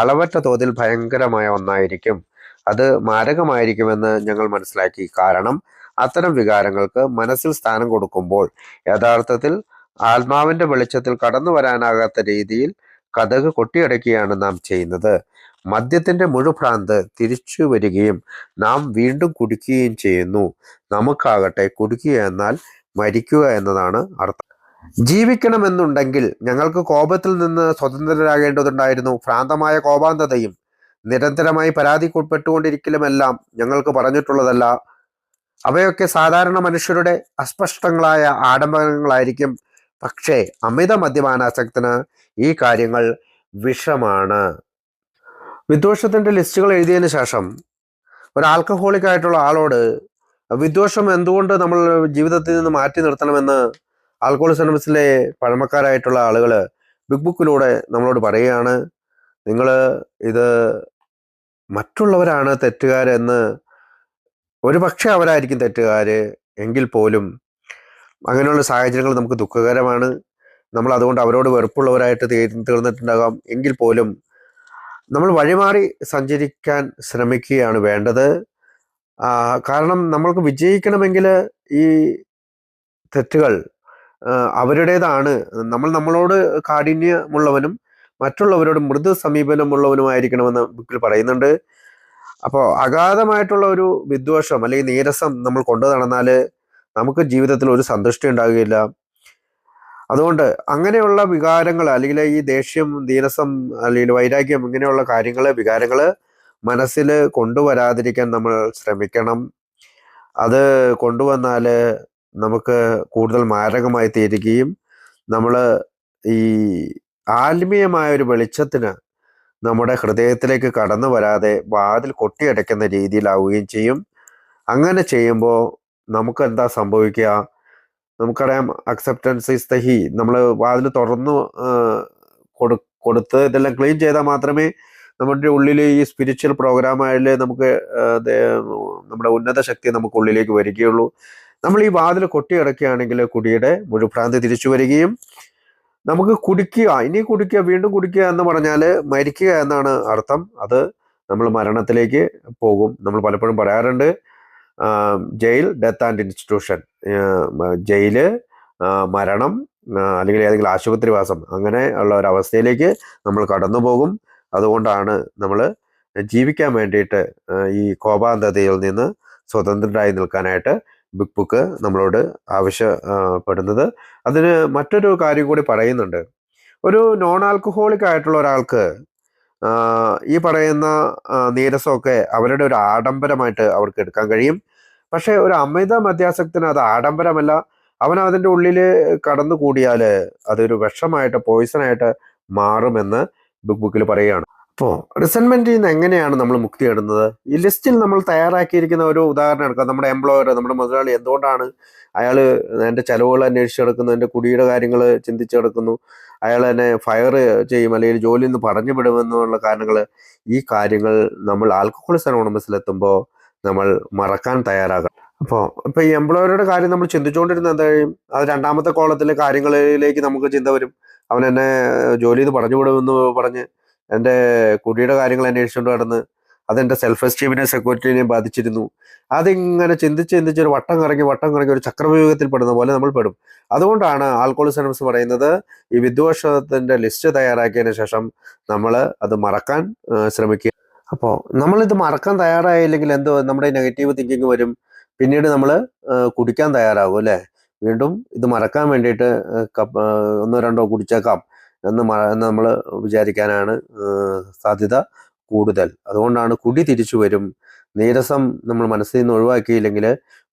അളവറ്റ തോതിൽ ഭയങ്കരമായ ഒന്നായിരിക്കും. അത് മാരകമായിരിക്കുമെന്ന് ഞങ്ങൾ മനസ്സിലാക്കി. കാരണം അത്തരം വികാരങ്ങൾക്ക് മനസ്സിൽ സ്ഥാനം കൊടുക്കുമ്പോൾ യഥാർത്ഥത്തിൽ ആത്മാവിന്റെ വെളിച്ചത്തിൽ കടന്നു വരാനാകാത്ത രീതിയിൽ കതക് കൊട്ടിയടക്കുകയാണ് നാം ചെയ്യുന്നത്. മദ്യത്തിന്റെ മുഴുഭ്രാന്ത് തിരിച്ചു വരികയും നാം വീണ്ടും കുടിക്കുകയും ചെയ്യുന്നു. നമുക്കാകട്ടെ കുടിക്കുക എന്നാൽ മരിക്കുക എന്നതാണ് അർത്ഥം. ജീവിക്കണമെന്നുണ്ടെങ്കിൽ ഞങ്ങൾക്ക് കോപത്തിൽ നിന്ന് സ്വതന്ത്രരാകേണ്ടതുണ്ടായിരുന്നു. ഭ്രാന്തമായ കോപാന്തതയും നിരന്തരമായി പരാതിപ്പെട്ടുകൊണ്ടിരിക്കലുമെല്ലാം ഞങ്ങൾക്ക് പറഞ്ഞിട്ടുള്ളതല്ല. അവയൊക്കെ സാധാരണ മനുഷ്യരുടെ അസ്പഷ്ടങ്ങളായ ആഡംബരങ്ങളായിരിക്കും. പക്ഷേ അമിത മദ്യപാനാസക്തന് ഈ കാര്യങ്ങൾ വിഷമാണ്. വിദ്വേഷത്തിന്റെ ലിസ്റ്റുകൾ എഴുതിയതിനു ശേഷം ഒരു ആൽക്കഹോളിക് ആയിട്ടുള്ള ആളോട് വിദ്വേഷം എന്തുകൊണ്ട് നമ്മൾ ജീവിതത്തിൽ നിന്ന് മാറ്റി നിർത്തണമെന്ന് ആൽക്കഹോളിക് അനോണിമസിലെ പഴമക്കാരായിട്ടുള്ള ആളുകൾ ബിഗ് ബുക്കിലൂടെ നമ്മളോട് പറയുകയാണ്. നിങ്ങൾ ഇത് മറ്റുള്ളവരാണ് തെറ്റുകാരെന്ന്, ഒരു പക്ഷെ അവരായിരിക്കും തെറ്റുകാര് എങ്കിൽ പോലും അങ്ങനെയുള്ള സാഹചര്യങ്ങൾ നമുക്ക് ദുഃഖകരമാണ്. നമ്മൾ അതുകൊണ്ട് അവരോട് വെറുപ്പുള്ളവരായിട്ട് തീർന്നിട്ടുണ്ടാകാം. എങ്കിൽ പോലും നമ്മൾ വഴിമാറി സഞ്ചരിക്കാൻ ശ്രമിക്കുകയാണ് വേണ്ടത്. കാരണം നമ്മൾക്ക് വിജയിക്കണമെങ്കിൽ ഈ തെറ്റുകൾ അവരുടേതാണ്. നമ്മളോട് കാഠിന്യമുള്ളവനും മറ്റുള്ളവരോട് മൃദു സമീപനമുള്ളവനുമായിരിക്കണമെന്ന് ബുക്കിൽ പറയുന്നുണ്ട്. അപ്പോൾ അഗാധമായിട്ടുള്ള ഒരു വിദ്വേഷം അല്ലെങ്കിൽ നീരസം നമ്മൾ കൊണ്ടു നടന്നാൽ നമുക്ക് ജീവിതത്തിൽ ഒരു സന്തുഷ്ടി ഉണ്ടാകുകയില്ല. അതുകൊണ്ട് അങ്ങനെയുള്ള വികാരങ്ങൾ അല്ലെങ്കിൽ ഈ ദേഷ്യം, നീരസം അല്ലെങ്കിൽ വൈരാഗ്യം ഇങ്ങനെയുള്ള വികാരങ്ങൾ മനസ്സിൽ കൊണ്ടുവരാതിരിക്കാൻ നമ്മൾ ശ്രമിക്കണം. അത് കൊണ്ടുവന്നാൽ നമുക്ക് കൂടുതൽ മാരകമായി തീരുകയും നമ്മൾ ഈ ആത്മീയമായ ഒരു വെളിച്ചത്തിന് നമ്മുടെ ഹൃദയത്തിലേക്ക് കടന്നു വരാതെ വാതിൽ കൊട്ടിയടയ്ക്കുന്ന രീതിയിലാവുകയും ചെയ്യും. അങ്ങനെ ചെയ്യുമ്പോൾ നമുക്ക് എന്താ സംഭവിക്കുക? നമുക്കറിയാം, അക്സെപ്റ്റൻസ് ഇസ് ദ ഹീ. നമ്മൾ വാതിൽ തുറന്നു കൊടുത്ത് ഇതെല്ലാം ക്ലീൻ ചെയ്താൽ മാത്രമേ നമ്മുടെ ഉള്ളിൽ ഈ സ്പിരിച്വൽ പ്രോഗ്രാമായാൽ നമുക്ക് നമ്മുടെ ഉന്നത ശക്തി നമുക്ക് ഉള്ളിലേക്ക് വരികയുള്ളൂ. നമ്മൾ ഈ വാതിൽ കൊട്ടിയടക്കുകയാണെങ്കിൽ കുടിയുടെ മുഴുഭ്രാന്തി തിരിച്ചു വരികയും നമുക്ക് ഇനി കുടിക്കുക, വീണ്ടും കുടിക്കുക എന്ന് പറഞ്ഞാൽ മരിക്കുക എന്നാണ് അർത്ഥം. അത് നമ്മൾ മരണത്തിലേക്ക് പോകും. നമ്മൾ പലപ്പോഴും പറയാറുണ്ട്, ജയിൽ, ഡെത്ത് ആൻഡ് ഇൻസ്റ്റിറ്റ്യൂഷൻ. ജയില്, മരണം, അല്ലെങ്കിൽ ഏതെങ്കിലും ആശുപത്രിവാസം, അങ്ങനെ ഉള്ള ഒരവസ്ഥയിലേക്ക് നമ്മൾ കടന്നു പോകും. അതുകൊണ്ടാണ് നമ്മൾ ജീവിക്കാൻ വേണ്ടിയിട്ട് ഈ കോപാന്തതയിൽ നിന്ന് സ്വതന്ത്രരായി നിൽക്കാനായിട്ട് ബിഗ് ബുക്ക് നമ്മളോട് ആവശ്യപ്പെടുന്നത്. അതിന് മറ്റൊരു കാര്യം കൂടി പറയുന്നുണ്ട്. ഒരു നോൺ ആൽക്കഹോളിക് ആയിട്ടുള്ള ഒരാൾക്ക് ഈ പറയുന്ന നീരസമൊക്കെ അവരുടെ ഒരു ആഡംബരമായിട്ട് അവർക്ക് എടുക്കാൻ കഴിയും. പക്ഷെ ഒരു അമിത മദ്യാസക്തന് അത് ആഡംബരമല്ല. അവൻ അതിൻ്റെ ഉള്ളിൽ കടന്നു കൂടിയാൽ അതൊരു വിഷമായിട്ട് പോയിസണായിട്ട് മാറുമെന്ന് ബിഗ് ബുക്കിൽ പറയുകയാണ്. അപ്പോൾ റിസൻമെന്റിൽ നിന്ന് എങ്ങനെയാണ് നമ്മൾ മുക്തി നേടുന്നത്? ഈ ലിസ്റ്റിൽ നമ്മൾ തയ്യാറാക്കിയിരിക്കുന്ന ഒരു ഉദാഹരണം എടുക്കാം. നമ്മുടെ എംപ്ലോയർ, നമ്മുടെ മുതലാളി എന്തുകൊണ്ടാണ് അയാൾ എൻ്റെ ചെലവുകൾ അന്വേഷിച്ച് കിടക്കുന്നു, എൻ്റെ കുടിയുടെ കാര്യങ്ങൾ ചിന്തിച്ച് കിടക്കുന്നു, അയാൾ എന്നെ ഫയർ ചെയ്യും അല്ലെങ്കിൽ ജോലിയിൽ നിന്ന് പറഞ്ഞു വിടുമെന്നുള്ള കാരണങ്ങൾ, ഈ കാര്യങ്ങൾ നമ്മൾ ആൽക്കഹോളിക്സ് അനോണിമസിലെത്തുമ്പോൾ നമ്മൾ മറക്കാൻ തയ്യാറാകണം. ഇപ്പോൾ ഈ എംപ്ലോയറുടെ കാര്യം നമ്മൾ ചിന്തിച്ചുകൊണ്ടിരുന്ന എന്താ കഴിയും, അത് രണ്ടാമത്തെ കോളത്തിലെ കാര്യങ്ങളിലേക്ക് നമുക്ക് ചിന്ത വരും. അവൻ എന്നെ ജോലിയിൽ നിന്ന് പറഞ്ഞു വിടുമെന്ന് പറഞ്ഞ് എൻ്റെ കുടിയുടെ കാര്യങ്ങൾ അന്വേഷിച്ചുകൊണ്ട് നടന്ന് അതെൻ്റെ സെൽഫ് എസ്റ്റീമിനെ സെക്യൂരിറ്റിനെയും ബാധിച്ചിരുന്നു. അതിങ്ങനെ ചിന്തിച്ച് ഒരു വട്ടം കറങ്ങി ഒരു ചക്രവ്യൂഹത്തിൽ പെടുന്ന പോലെ നമ്മൾ പെടും. അതുകൊണ്ടാണ് ആൽക്കഹോളിക്സ് അനോണിമസ് പറയുന്നത്, ഈ വിദ്വേഷത്തിൻ്റെ ലിസ്റ്റ് തയ്യാറാക്കിയതിന് ശേഷം നമ്മൾ അത് മറക്കാൻ ശ്രമിക്കുക. അപ്പോൾ നമ്മളിത് മറക്കാൻ തയ്യാറായില്ലെങ്കിൽ എന്തോ നമ്മുടെ നെഗറ്റീവ് തിങ്കിങ് വരും. പിന്നീട് നമ്മൾ കുടിക്കാൻ തയ്യാറാകും അല്ലേ? വീണ്ടും ഇത് മറക്കാൻ വേണ്ടിയിട്ട് ഒന്നോ രണ്ടോ കുടിച്ചേക്കാം എന്ന് നമ്മൾ വിചാരിക്കാനാണ് സാധ്യത കൂടുതൽ. അതുകൊണ്ടാണ് കുടി തിരിച്ചു വരും, നീരസം നമ്മൾ മനസ്സിൽ നിന്ന് ഒഴിവാക്കിയില്ലെങ്കിൽ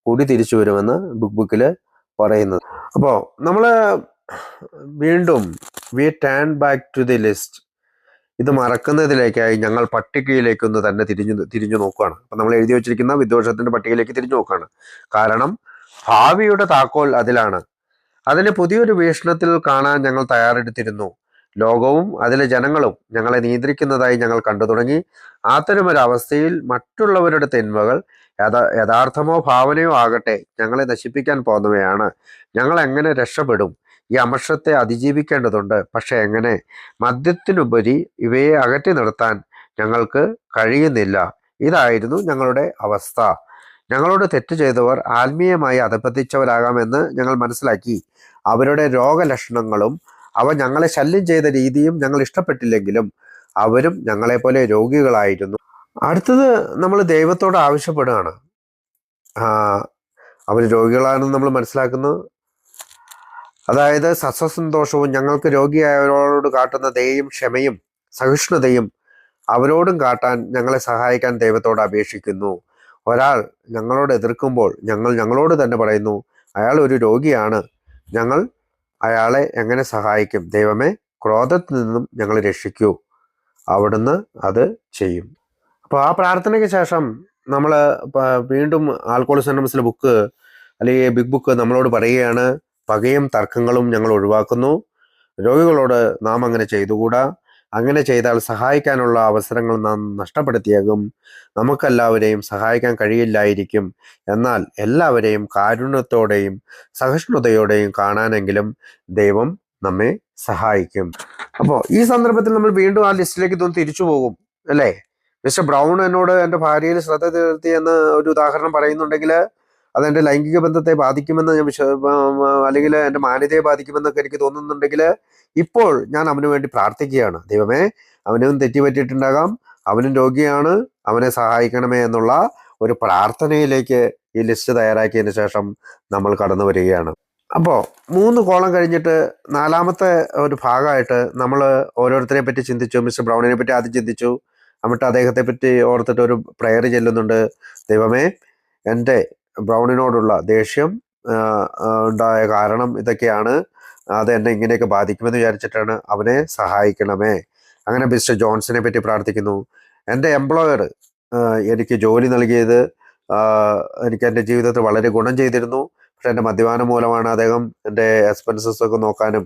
കുടി തിരിച്ചു വരുമെന്ന് ബിഗ് ബുക്കിൽ പറയുന്നത്. അപ്പോൾ നമ്മൾ വീണ്ടും we turn back to the list. ഇത് മറക്കുന്നതിലേക്കായി ഞങ്ങൾ പട്ടികയിലേക്കൊന്ന് തന്നെ തിരിഞ്ഞു നോക്കുകയാണ്. അപ്പം നമ്മൾ എഴുതി വെച്ചിരിക്കുന്ന വിദ്വേഷത്തിന്റെ പട്ടികയിലേക്ക് തിരിഞ്ഞു നോക്കുകയാണ്. കാരണം ഭാവിയുടെ താക്കോൽ അതിലാണ്. അതിനെ പുതിയൊരു വീക്ഷണത്തിൽ കാണാൻ ഞങ്ങൾ തയ്യാറെടുത്തിരുന്നു. ലോകവും അതിലെ ജനങ്ങളും ഞങ്ങളെ നിയന്ത്രിക്കുന്നതായി ഞങ്ങൾ കണ്ടു തുടങ്ങി. അത്തരമൊരവസ്ഥയിൽ മറ്റുള്ളവരുടെ തിന്മകൾ യഥാർത്ഥമോ ഭാവനയോ ആകട്ടെ ഞങ്ങളെ നശിപ്പിക്കാൻ പോകുന്നവയാണ്. ഞങ്ങൾ എങ്ങനെ രക്ഷപ്പെടും? ഈ അമർഷത്തെ അതിജീവിക്കേണ്ടതുണ്ട്. പക്ഷെ എങ്ങനെ? മദ്യത്തിനുപരി ഇവയെ അകറ്റി നിർത്താൻ ഞങ്ങൾക്ക് കഴിയുന്നില്ല. ഇതായിരുന്നു ഞങ്ങളുടെ അവസ്ഥ. ഞങ്ങളോട് തെറ്റ് ചെയ്തവർ ആത്മീയമായി അധപ്പതിച്ചവരാകാമെന്ന് ഞങ്ങൾ മനസ്സിലാക്കി. അവരുടെ രോഗലക്ഷണങ്ങളും അവ ഞങ്ങളെ ശല്യം ചെയ്ത രീതിയും ഞങ്ങൾ ഇഷ്ടപ്പെട്ടില്ലെങ്കിലും അവരും ഞങ്ങളെപ്പോലെ രോഗികളായിരുന്നു. അടുത്തത് നമ്മൾ ദൈവത്തോട് ആവശ്യപ്പെടുകയാണ്. അവർ രോഗികളാണെന്ന് നമ്മൾ മനസ്സിലാക്കുന്നു. അതായത് സസന്തോഷവും ഞങ്ങൾക്ക് രോഗിയായവരോട് കാട്ടുന്ന ദയയും ക്ഷമയും സഹിഷ്ണുതയും അവരോടും കാട്ടാൻ ഞങ്ങളെ സഹായിക്കാൻ ദൈവത്തോട് അപേക്ഷിക്കുന്നു. ഒരാൾ ഞങ്ങളോട് എതിർക്കുമ്പോൾ ഞങ്ങളോട് തന്നെ പറയുന്നു, അയാൾ ഒരു രോഗിയാണ്, ഞങ്ങൾ അയാളെ എങ്ങനെ സഹായിക്കും? ദൈവമേ, ക്രോധത്തിൽ നിന്നും ഞങ്ങളെ രക്ഷിക്കൂ. അവിടുന്ന് അത് ചെയ്യും. അപ്പോൾ ആ പ്രാർത്ഥനയ്ക്ക് ശേഷം നമ്മൾ വീണ്ടും ആൽക്കഹോളിക്സ് അനോണിമസിലെ ബുക്ക് അല്ലെങ്കിൽ ബിഗ് ബുക്ക് നമ്മളോട് പറയുകയാണ്, പകയും തർക്കങ്ങളും ഞങ്ങൾ ഒഴിവാക്കുന്നു. രോഗികളോട് നാം അങ്ങനെ ചെയ്തുകൂടാ. അങ്ങനെ ചെയ്താൽ സഹായിക്കാനുള്ള അവസരങ്ങൾ നാം നഷ്ടപ്പെടുത്തിയേക്കും. നമുക്കെല്ലാവരെയും സഹായിക്കാൻ കഴിയില്ലായിരിക്കും. എന്നാൽ എല്ലാവരെയും കാരുണ്യത്തോടെയും സഹിഷ്ണുതയോടെയും കാണാനെങ്കിലും ദൈവം നമ്മെ സഹായിക്കും. അപ്പോൾ ഈ സന്ദർഭത്തിൽ നമ്മൾ വീണ്ടും ആ ലിസ്റ്റിലേക്ക് ഇതൊന്ന് തിരിച്ചു പോകും അല്ലേ? മിസ്റ്റർ ബ്രൗൺ എന്നോട് എൻ്റെ ഭാര്യയിൽ ശ്രദ്ധ തീർത്തി എന്ന് ഒരു ഉദാഹരണം പറയുന്നുണ്ടെങ്കിൽ അതെൻ്റെ ലൈംഗിക ബന്ധത്തെ ബാധിക്കുമെന്ന് ഞാൻ അല്ലെങ്കിൽ എൻ്റെ മാന്യതയെ ബാധിക്കുമെന്നൊക്കെ എനിക്ക് തോന്നുന്നുണ്ടെങ്കിൽ ഇപ്പോൾ ഞാൻ അവന് വേണ്ടി പ്രാർത്ഥിക്കുകയാണ്. ദൈവമേ, അവനും തെറ്റുപറ്റിയിട്ടുണ്ടാകാം, അവനും രോഗിയാണ്, അവനെ സഹായിക്കണമേ എന്നുള്ള ഒരു പ്രാർത്ഥനയിലേക്ക് ഈ ലിസ്റ്റ് തയ്യാറാക്കിയതിന് ശേഷം നമ്മൾ കടന്നു വരികയാണ്. അപ്പോൾ 3 കോളം കഴിഞ്ഞിട്ട് 4ാമത്തെ ഒരു ഭാഗമായിട്ട് നമ്മൾ ഓരോരുത്തരെ പറ്റി ചിന്തിച്ചു. മിസ്റ്റർ ബ്രൗണിനെ പറ്റി ആദ്യം ചിന്തിച്ചു. എന്നിട്ട് അദ്ദേഹത്തെ പറ്റി ഓർത്തിട്ട് ഒരു പ്രയർ ചെല്ലുന്നുണ്ട്. ദൈവമേ, എൻ്റെ ബ്രൗണിനോടുള്ള ദേഷ്യം ഉണ്ടായ കാരണം ഇതൊക്കെയാണ്, അത് എന്നെ ഇങ്ങനെയൊക്കെ ബാധിക്കുമെന്ന് വിചാരിച്ചിട്ടാണ്, അവനെ സഹായിക്കണമേ. അങ്ങനെ മിസ്റ്റർ ജോൺസിനെ പറ്റി പ്രാർത്ഥിക്കുന്നു. എൻ്റെ എംപ്ലോയർ എനിക്ക് ജോലി നൽകിയത് എനിക്ക് എൻ്റെ ജീവിതത്തിൽ വളരെ ഗുണം ചെയ്തിരുന്നു. പക്ഷെ എൻ്റെ മദ്യപാനം മൂലമാണ് അദ്ദേഹം എൻ്റെ എക്സ്പെൻസസ് ഒക്കെ നോക്കാനും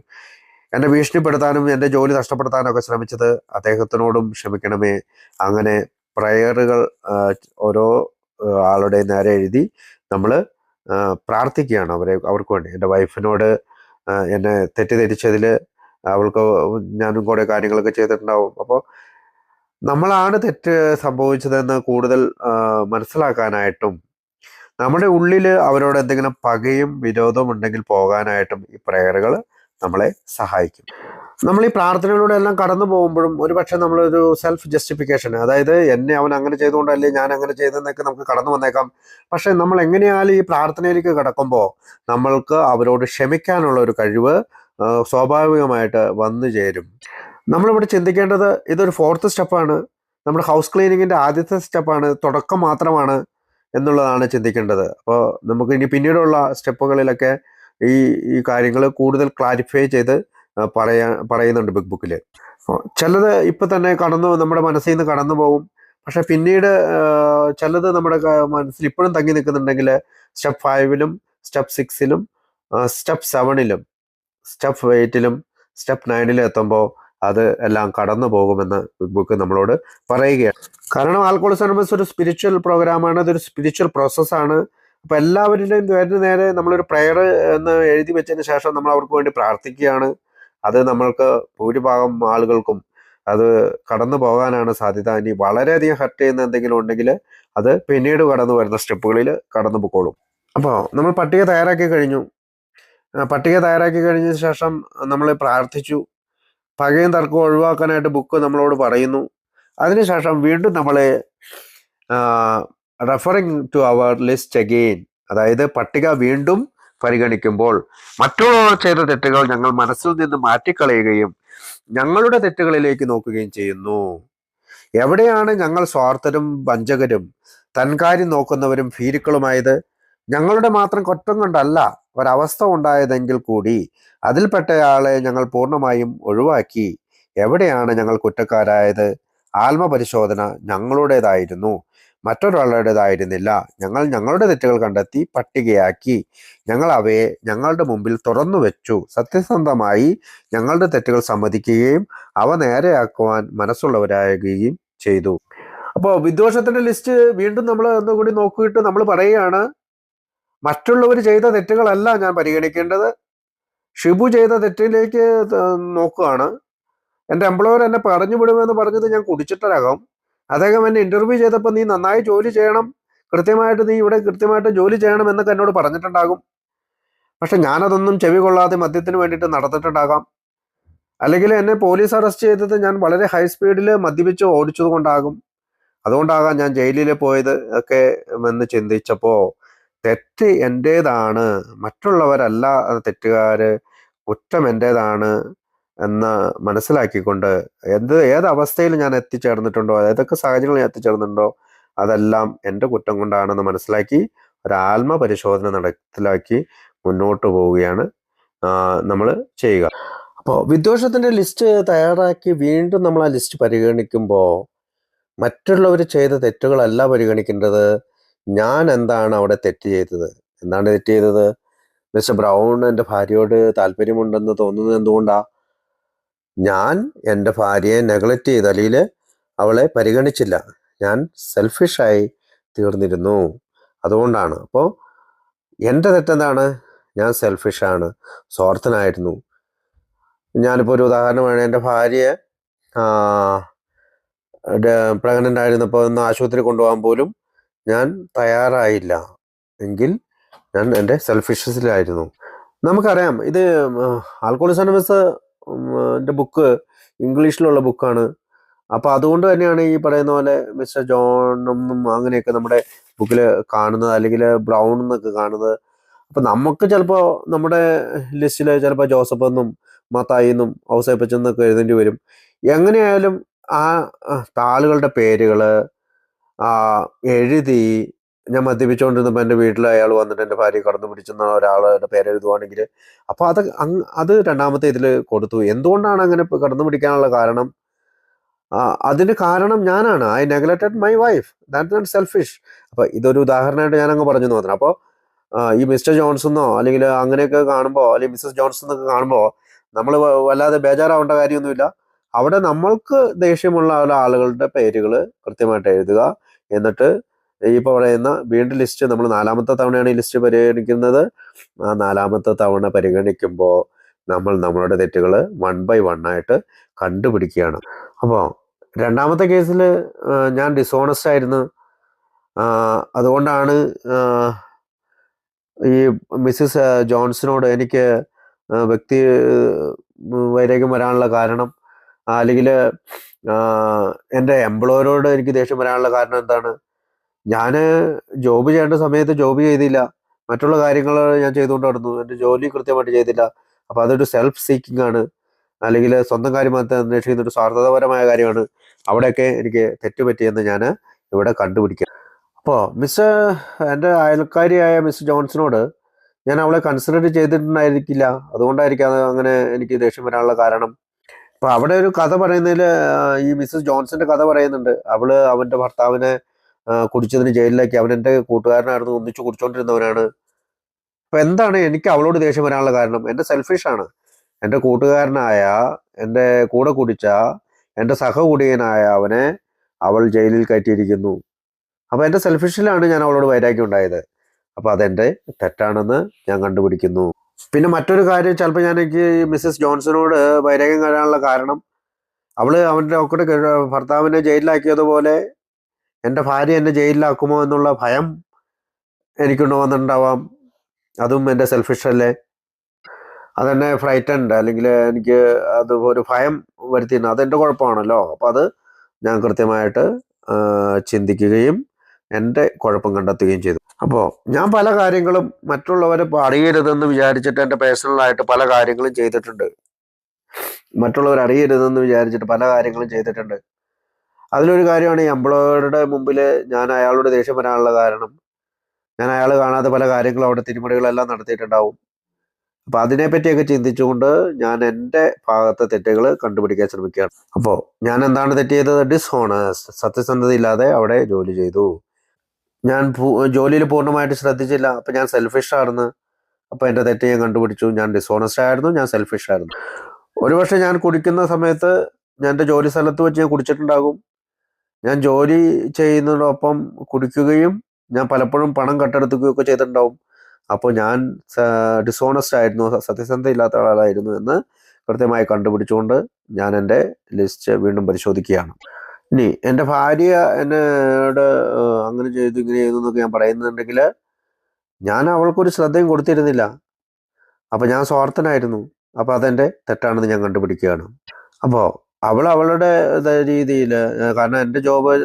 എന്നെ ഭീഷണിപ്പെടുത്താനും എൻ്റെ ജോലി നഷ്ടപ്പെടുത്താനും ഒക്കെ ശ്രമിച്ചത്. അദ്ദേഹത്തിനോടും ക്ഷമിക്കണമേ. അങ്ങനെ പ്രയറുകൾ ഓരോ ആളുടെ നേരെ എഴുതി നമ്മൾ പ്രാർത്ഥിക്കുകയാണ് അവർക്ക് വേണ്ടി. എൻ്റെ വൈഫിനോട് എന്നെ തെറ്റിദ്ധരിച്ചതിൽ അവൾക്ക് ഞാനും കൂടെ കാര്യങ്ങളൊക്കെ ചെയ്തിട്ടുണ്ടാവും. അപ്പോൾ നമ്മളാണ് തെറ്റ് സംഭവിച്ചതെന്ന് കൂടുതൽ മനസ്സിലാക്കാനായിട്ടും നമ്മുടെ ഉള്ളിൽ അവരോട് എന്തെങ്കിലും പകയും വിരോധവും ഉണ്ടെങ്കിൽ പോകാനായിട്ടും ഈ പ്രയറുകൾ നമ്മളെ സഹായിക്കും. നമ്മൾ ഈ പ്രാർത്ഥനയിലൂടെ എല്ലാം കടന്നു പോകുമ്പോഴും ഒരുപക്ഷെ നമ്മളൊരു സെൽഫ് ജസ്റ്റിഫിക്കേഷൻ, അതായത് എന്നെ അവൻ അങ്ങനെ ചെയ്തുകൊണ്ടല്ലേ ഞാൻ അങ്ങനെ ചെയ്തെന്നൊക്കെ നമുക്ക് കടന്നു വന്നേക്കാം. പക്ഷെ നമ്മൾ എങ്ങനെയാലും ഈ പ്രാർത്ഥനയിലേക്ക് കിടക്കുമ്പോൾ നമ്മൾക്ക് അവരോട് ക്ഷമിക്കാനുള്ള ഒരു കഴിവ് സ്വാഭാവികമായിട്ട് വന്നു ചേരും. നമ്മളിവിടെ ചിന്തിക്കേണ്ടത് ഇതൊരു 4th സ്റ്റെപ്പാണ്, നമ്മുടെ ഹൗസ് ക്ലീനിങ്ങിൻ്റെ ആദ്യത്തെ സ്റ്റെപ്പാണ്, തുടക്കം മാത്രമാണ് എന്നുള്ളതാണ് ചിന്തിക്കേണ്ടത്. അപ്പോൾ നമുക്ക് ഇനി പിന്നീടുള്ള സ്റ്റെപ്പുകളിലൊക്കെ ഈ ഈ കാര്യങ്ങൾ കൂടുതൽ ക്ലാരിഫൈ ചെയ്ത് പറയുന്നുണ്ട് ബിഗ് ബുക്കിൽ. ചിലത് ഇപ്പം തന്നെ നമ്മുടെ മനസ്സിൽ നിന്ന് കടന്നു പോകും. പക്ഷെ പിന്നീട് ചിലത് നമ്മുടെ മനസ്സിൽ ഇപ്പോഴും തങ്ങി നിൽക്കുന്നുണ്ടെങ്കിൽ സ്റ്റെപ്പ് 5ലും സ്റ്റെപ്പ് 6ലും സ്റ്റെപ്പ് 7ലും സ്റ്റെപ്പ് 8ലും സ്റ്റെപ്പ് 9ലും എത്തുമ്പോൾ അത് എല്ലാം കടന്നു പോകുമെന്ന് ബിഗ് ബുക്ക് നമ്മളോട് പറയുകയാണ്. കാരണം ആൽക്കഹോളിക്സ് അനോണിമസ് ഒരു സ്പിരിച്വൽ പ്രോഗ്രാമാണ്, അതൊരു സ്പിരിച്വൽ പ്രോസസ്സാണ്. അപ്പോൾ എല്ലാവരുടെയും നേരെ നമ്മളൊരു പ്രെയർ എന്ന് എഴുതി വെച്ചതിന് ശേഷം നമ്മൾ അവർക്ക് വേണ്ടി പ്രാർത്ഥിക്കുകയാണ്. അത് നമ്മൾക്ക് ഭൂരിഭാഗം ആളുകൾക്കും അത് കടന്നു പോകാനാണ് സാധ്യത. ഇനി വളരെയധികം ഹർട്ട് ചെയ്യുന്ന എന്തെങ്കിലും ഉണ്ടെങ്കിൽ അത് പിന്നീട് കടന്നു വരുന്ന സ്റ്റെപ്പുകളിൽ കടന്നു പോയിക്കോളും. അപ്പോൾ നമ്മൾ പട്ടിക തയ്യാറാക്കി കഴിഞ്ഞു. പട്ടിക തയ്യാറാക്കി കഴിഞ്ഞ ശേഷം നമ്മൾ പ്രാർത്ഥിച്ചു. പകയും തർക്കവും ഒഴിവാക്കാനായിട്ട് ബുക്ക് നമ്മളോട് പറയുന്നു. അതിനുശേഷം വീണ്ടും നമ്മളെ referring to our list again, അതായത് പട്ടിക വീണ്ടും പരിഗണിക്കുമ്പോൾ മറ്റുള്ളവർ ചെയ്ത തെറ്റുകൾ ഞങ്ങൾ മനസ്സിൽ നിന്ന് മാറ്റിക്കളയുകയും ഞങ്ങളുടെ തെറ്റുകളിലേക്ക് നോക്കുകയും ചെയ്യുന്നു. എവിടെയാണ് ഞങ്ങൾ സ്വാർത്ഥരും വഞ്ചകരും തൻകാര്യം നോക്കുന്നവരും ഭീരുക്കളുമായത്? ഞങ്ങളുടെ മാത്രം കുറ്റം കൊണ്ടല്ല ഒരവസ്ഥ ഉണ്ടായതെങ്കിൽ കൂടി അതിൽപ്പെട്ടയാളെ ഞങ്ങൾ പൂർണ്ണമായും ഒഴിവാക്കി. എവിടെയാണ് ഞങ്ങൾ കുറ്റക്കാരായത്? ആത്മപരിശോധന ഞങ്ങളുടേതായിരുന്നു, മറ്റൊരാളുടേതായിരുന്നില്ല. ഞങ്ങൾ ഞങ്ങളുടെ തെറ്റുകൾ കണ്ടെത്തി പട്ടികയാക്കി ഞങ്ങൾ അവയെ ഞങ്ങളുടെ മുമ്പിൽ തുറന്നു വെച്ചു. സത്യസന്ധമായി ഞങ്ങളുടെ തെറ്റുകൾ സമ്മതിക്കുകയും അവ നേരെയാക്കുവാൻ മനസ്സുള്ളവരാകുകയും ചെയ്തു. അപ്പോൾ വിദ്വേഷത്തിന്റെ ലിസ്റ്റ് വീണ്ടും നമ്മൾ ഒന്നുകൂടി നോക്കിയിട്ട് നമ്മൾ പറയുകയാണ്, മറ്റുള്ളവർ ചെയ്ത തെറ്റുകളല്ല ഞാൻ പരിഗണിക്കേണ്ടത്, ഷിബു ചെയ്ത തെറ്റിലേക്ക് നോക്കുകയാണ്. എൻ്റെ എംപ്ലോയർ എന്നെ പറഞ്ഞു വിടുമെന്ന് പറഞ്ഞത് ഞാൻ കുടിച്ചിട്ടരാകാം. അദ്ദേഹം എന്നെ ഇൻ്റർവ്യൂ ചെയ്തപ്പോൾ നീ നന്നായി ജോലി ചെയ്യണം, നീ ഇവിടെ കൃത്യമായിട്ട് ജോലി ചെയ്യണം എന്നൊക്കെ എന്നോട് പറഞ്ഞിട്ടുണ്ടാകും. പക്ഷെ ഞാനതൊന്നും ചെവി കൊള്ളാതെ മദ്യത്തിന് വേണ്ടിയിട്ട് നടത്തിയിട്ടുണ്ടാകാം. അല്ലെങ്കിൽ എന്നെ പോലീസ് അറസ്റ്റ് ചെയ്തത് ഞാൻ വളരെ ഹൈ സ്പീഡിൽ മദ്യപിച്ച് ഓടിച്ചത് കൊണ്ടാകും. അതുകൊണ്ടാകാം ഞാൻ ജയിലിൽ പോയത് ഒക്കെ എന്ന് ചിന്തിച്ചപ്പോൾ തെറ്റ് എൻ്റേതാണ്, മറ്റുള്ളവരല്ല തെറ്റുകാര്, കുറ്റം എൻ്റേതാണ് എന്ന് മനസ്സിലാക്കിക്കൊണ്ട് ഏത് അവസ്ഥയിൽ ഞാൻ എത്തിച്ചേർന്നിട്ടുണ്ടോ, ഏതൊക്കെ സാഹചര്യങ്ങൾ ഞാൻ എത്തിച്ചേർന്നിട്ടുണ്ടോ അതെല്ലാം എൻ്റെ കുറ്റം കൊണ്ടാണെന്ന് മനസ്സിലാക്കി ഒരു ആത്മപരിശോധന നടത്തിലാക്കി മുന്നോട്ട് പോവുകയാണ് നമ്മൾ ചെയ്യുക. അപ്പോൾ വിദ്വേഷത്തിൻ്റെ ലിസ്റ്റ് തയ്യാറാക്കി വീണ്ടും നമ്മൾ ആ ലിസ്റ്റ് പരിഗണിക്കുമ്പോൾ മറ്റുള്ളവർ ചെയ്ത തെറ്റുകളല്ല പരിഗണിക്കേണ്ടത്, ഞാൻ എന്താണ് അവിടെ തെറ്റ് ചെയ്തത്. എന്താണ് തെറ്റ് ചെയ്തത്? മിസ്റ്റർ ബ്രൗൺ എൻ്റെ ഭാര്യയോട് താല്പര്യമുണ്ടെന്ന് തോന്നുന്നത് എന്തുകൊണ്ടാണ്? ഞാൻ എൻ്റെ ഭാര്യയെ നെഗ്ലക്റ്റ് ചെയ്ത് അല്ലെങ്കിൽ അവളെ പരിഗണിച്ചില്ല, ഞാൻ സെൽഫിഷായി തീർന്നിരുന്നു, അതുകൊണ്ടാണ്. അപ്പോൾ എൻ്റെ തെറ്റെന്താണ്? ഞാൻ സെൽഫിഷാണ്, സ്വാർത്ഥനായിരുന്നു. ഞാനിപ്പോൾ ഒരു ഉദാഹരണമാണ്, എൻ്റെ ഭാര്യയെ പ്രഗ്നൻ്റ് ആയിരുന്നപ്പോൾ ഒന്ന് ആശുപത്രി കൊണ്ടുപോകാൻ പോലും ഞാൻ തയ്യാറായില്ല, എങ്കിൽ ഞാൻ എൻ്റെ സെൽഫിഷസിലായിരുന്നു. നമുക്കറിയാം ഇത് ആൽക്കഹോളിക്സ് അനോണിമസ് എൻ്റെ ബുക്ക് ഇംഗ്ലീഷിലുള്ള ബുക്കാണ്. അപ്പോൾ അതുകൊണ്ട് തന്നെയാണ് ഈ പറയുന്ന പോലെ മിസ്റ്റർ ജോൺ എന്നും അങ്ങനെയൊക്കെ നമ്മുടെ ബുക്കിൽ കാണുന്നത്, അല്ലെങ്കിൽ ബ്രൗൺ എന്നൊക്കെ കാണുന്നത്. അപ്പം നമുക്ക് ചിലപ്പോൾ നമ്മുടെ ലിസ്റ്റിൽ ചിലപ്പോൾ ജോസഫ് എന്നും മത്തായി എന്നും ഔസേപ്പച്ചെന്നൊക്കെ എഴുതേണ്ടി വരും. എങ്ങനെയായാലും ആ ആളുകളുടെ പേരുകൾ എഴുതി, ഞാൻ മദ്യപിച്ചുകൊണ്ടിരുന്നപ്പോൾ എൻ്റെ വീട്ടിൽ അയാൾ വന്നിട്ട് എൻ്റെ ഭാര്യ കടന്നു പിടിച്ചെന്ന ഒരാളുടെ പേരെഴുതുവാണെങ്കിൽ അപ്പോൾ അത് രണ്ടാമത്തെ ഇതിൽ കൊടുത്തു. എന്തുകൊണ്ടാണ് അങ്ങനെ കടന്നു പിടിക്കാനുള്ള കാരണം? അതിന് കാരണം ഞാനാണ്. I neglected my wife, that not selfish. അപ്പോൾ ഇതൊരു ഉദാഹരണമായിട്ട് ഞാനങ്ങ് പറഞ്ഞു എന്ന് പറഞ്ഞു. അപ്പോൾ ഈ മിസ്റ്റർ ജോൺസെന്നോ അല്ലെങ്കിൽ അങ്ങനെയൊക്കെ കാണുമ്പോൾ, അല്ലെങ്കിൽ മിസ്സസ് ജോൺസൺ എന്നൊക്കെ കാണുമ്പോൾ നമ്മൾ വല്ലാതെ ബേജാറാവേണ്ട കാര്യമൊന്നുമില്ല. അവിടെ നമ്മൾക്ക് ദേഷ്യമുള്ള ആളുകളുടെ പേരുകൾ കൃത്യമായിട്ട് എഴുതുക. എന്നിട്ട് ഇപ്പോൾ പറയുന്ന വീണ്ടും ലിസ്റ്റ് നമ്മൾ 4ാമത്തെ തവണയാണ് ഈ ലിസ്റ്റ് പരിഗണിക്കുന്നത്. ആ 4ാമത്തെ തവണ പരിഗണിക്കുമ്പോൾ നമ്മൾ നമ്മളുടെ തെറ്റുകൾ 1 by 1 ആയിട്ട് കണ്ടുപിടിക്കുകയാണ്. അപ്പോൾ 2ാമത്തെ കേസിൽ ഞാൻ ഡിസോണസ്റ്റ് ആയിരുന്നു. അതുകൊണ്ടാണ് ഈ മിസ്സിസ് ജോൺസനോട് എനിക്ക് വ്യക്തി വൈരാഗ്യം വരാനുള്ള കാരണം, അല്ലെങ്കിൽ എൻ്റെ എംപ്ലോയറോട് എനിക്ക് ദേഷ്യം വരാനുള്ള കാരണം എന്താണ്? ഞാൻ ജോബ് ചെയ്യേണ്ട സമയത്ത് ജോബ് ചെയ്തില്ല, മറ്റുള്ള കാര്യങ്ങൾ ഞാൻ ചെയ്തുകൊണ്ട് നടന്നു, എൻ്റെ ജോലി കൃത്യമായിട്ട് ചെയ്തില്ല. അപ്പോൾ അതൊരു സെൽഫ് സീക്കിംഗ് ആണ്, അല്ലെങ്കിൽ സ്വന്തം കാര്യം മാത്രം അന്വേഷിക്കുന്ന ഒരു സ്വാർത്ഥതാപരമായ കാര്യമാണ്. അവിടെയൊക്കെ എനിക്ക് തെറ്റുപറ്റിയെന്ന് ഞാൻ ഇവിടെ കണ്ടുപിടിക്കുക. അപ്പോൾ എൻ്റെ അയൽക്കാരിയായ മിസ് ജോൺസണോട് ഞാൻ അവളെ കൺസിഡർ ചെയ്തിട്ടുണ്ടായിരിക്കില്ല, അതുകൊണ്ടായിരിക്കും അത് അങ്ങനെ എനിക്ക് ദേഷ്യം വരാനുള്ള കാരണം. അപ്പോൾ അവിടെ ഒരു കഥ പറയുന്നതിൽ ഈ മിസ്സസ് ജോൺസന്റെ കഥ പറയുന്നുണ്ട്. അവന്റെ ഭർത്താവിനെ കുടിച്ചതിന് ജയിലിലാക്കി. അവൻ എൻ്റെ കൂട്ടുകാരനായിരുന്നു, ഒന്നിച്ചു കുടിച്ചോണ്ടിരുന്നവനാണ്. അപ്പൊ എന്താണ് എനിക്ക് അവളോട് ദേഷ്യം വരാനുള്ള കാരണം? എൻ്റെ സെൽഫിഷാണ്. എൻ്റെ കൂട്ടുകാരനായ, എൻ്റെ കൂടെ കുടിച്ച, എൻ്റെ സഹകുടിയനായ അവനെ അവൾ ജയിലിൽ കയറ്റിയിരിക്കുന്നു. അപ്പൊ എൻ്റെ സെൽഫിഷിലാണ് ഞാൻ അവളോട് വൈരാഗ്യം ഉണ്ടായത്. അപ്പൊ അതെന്റെ തെറ്റാണെന്ന് ഞാൻ കണ്ടുപിടിക്കുന്നു. പിന്നെ മറ്റൊരു കാര്യം, ചിലപ്പോൾ എനിക്ക് മിസ്സസ് ജോൺസണോട് വൈരാഗ്യം വരാനുള്ള കാരണം, അവന്റെ ഒക്കെ ഭർത്താവിനെ ജയിലിലാക്കിയതുപോലെ എൻ്റെ ഭാര്യ എന്നെ ജയിലിലാക്കുമോ എന്നുള്ള ഭയം എനിക്കുണ്ടാവാം. അതും എൻ്റെ സെൽഫിഷ് അല്ലേ? അതെന്നെ ഫ്രൈറ്റൻഡ്, അല്ലെങ്കിൽ എനിക്ക് അത് ഒരു ഭയം വരുത്തിയിരുന്നു. അതെൻ്റെ കുഴപ്പമാണല്ലോ. അപ്പോൾ അത് ഞാൻ കൃത്യമായിട്ട് ചിന്തിക്കുകയും എൻ്റെ കുഴപ്പം കണ്ടെത്തുകയും ചെയ്തു. അപ്പോൾ ഞാൻ പല കാര്യങ്ങളും മറ്റുള്ളവരെ അറിയരുതെന്ന് വിചാരിച്ചിട്ട് എൻ്റെ പേഴ്സണലായിട്ട് പല കാര്യങ്ങളും ചെയ്തിട്ടുണ്ട്. മറ്റുള്ളവർ അറിയരുതെന്ന് വിചാരിച്ചിട്ട് പല കാര്യങ്ങളും ചെയ്തിട്ടുണ്ട്. അതിലൊരു കാര്യമാണ് ഈ എംപ്ലോയറുടെ മുമ്പിൽ ഞാൻ അയാളോട് ദേഷ്യം വരാനുള്ള കാരണം. ഞാൻ അയാൾ കാണാതെ പല കാര്യങ്ങളും അവിടെ തിരിമറികളെല്ലാം നടത്തിയിട്ടുണ്ടാവും. അപ്പം അതിനെപ്പറ്റിയൊക്കെ ചിന്തിച്ചുകൊണ്ട് ഞാൻ എൻ്റെ ഭാഗത്തെ തെറ്റുകൾ കണ്ടുപിടിക്കാൻ ശ്രമിക്കുകയാണ്. അപ്പോൾ ഞാൻ എന്താണ് തെറ്റ് ചെയ്തത്? ഡിസ്ഹോണസ്റ്റ്, സത്യസന്ധതയില്ലാതെ അവിടെ ജോലി ചെയ്തു. ഞാൻ ജോലിയിൽ പൂർണ്ണമായിട്ട് ശ്രദ്ധിച്ചില്ല. അപ്പം ഞാൻ സെൽഫിഷായിരുന്നു. അപ്പോൾ എൻ്റെ തെറ്റ് ഞാൻ കണ്ടുപിടിച്ചു. ഞാൻ ഡിസ്ഹോണസ്റ്റ് ആയിരുന്നു, ഞാൻ സെൽഫിഷായിരുന്നു. ഒരുപക്ഷെ ഞാൻ കുടിക്കുന്ന സമയത്ത് ഞാൻ എൻ്റെ ജോലി സ്ഥലത്ത് വെച്ച് ഞാൻ കുടിച്ചിട്ടുണ്ടാകും. ഞാൻ ജോലി ചെയ്യുന്നതോടൊപ്പം കുടിക്കുകയും ഞാൻ പലപ്പോഴും പണം കട്ടെടുക്കുകയൊക്കെ ചെയ്തിട്ടുണ്ടാവും. അപ്പോൾ ഞാൻ ഡിസോണസ്റ്റ് ആയിരുന്നു, സത്യസന്ധത ഇല്ലാത്ത ആളായിരുന്നു എന്ന് കൃത്യമായി കണ്ടുപിടിച്ചുകൊണ്ട് ഞാൻ എൻ്റെ ലിസ്റ്റ് വീണ്ടും പരിശോധിക്കുകയാണ്. ഇനി എൻ്റെ ഭാര്യ എന്നോട് അങ്ങനെ ചെയ്തു ഇങ്ങനെ ചെയ്തു എന്നൊക്കെ ഞാൻ പറയുന്നുണ്ടെങ്കിൽ ഞാൻ അവൾക്കൊരു ശ്രദ്ധയും കൊടുത്തിരുന്നില്ല. അപ്പോൾ ഞാൻ സ്വാർത്ഥനായിരുന്നു. അപ്പോൾ അതെൻ്റെ തെറ്റാണെന്ന് ഞാൻ കണ്ടുപിടിക്കുകയാണ്. അപ്പോൾ അവളുടെ രീതിയിൽ, കാരണം എൻ്റെ ജോബ്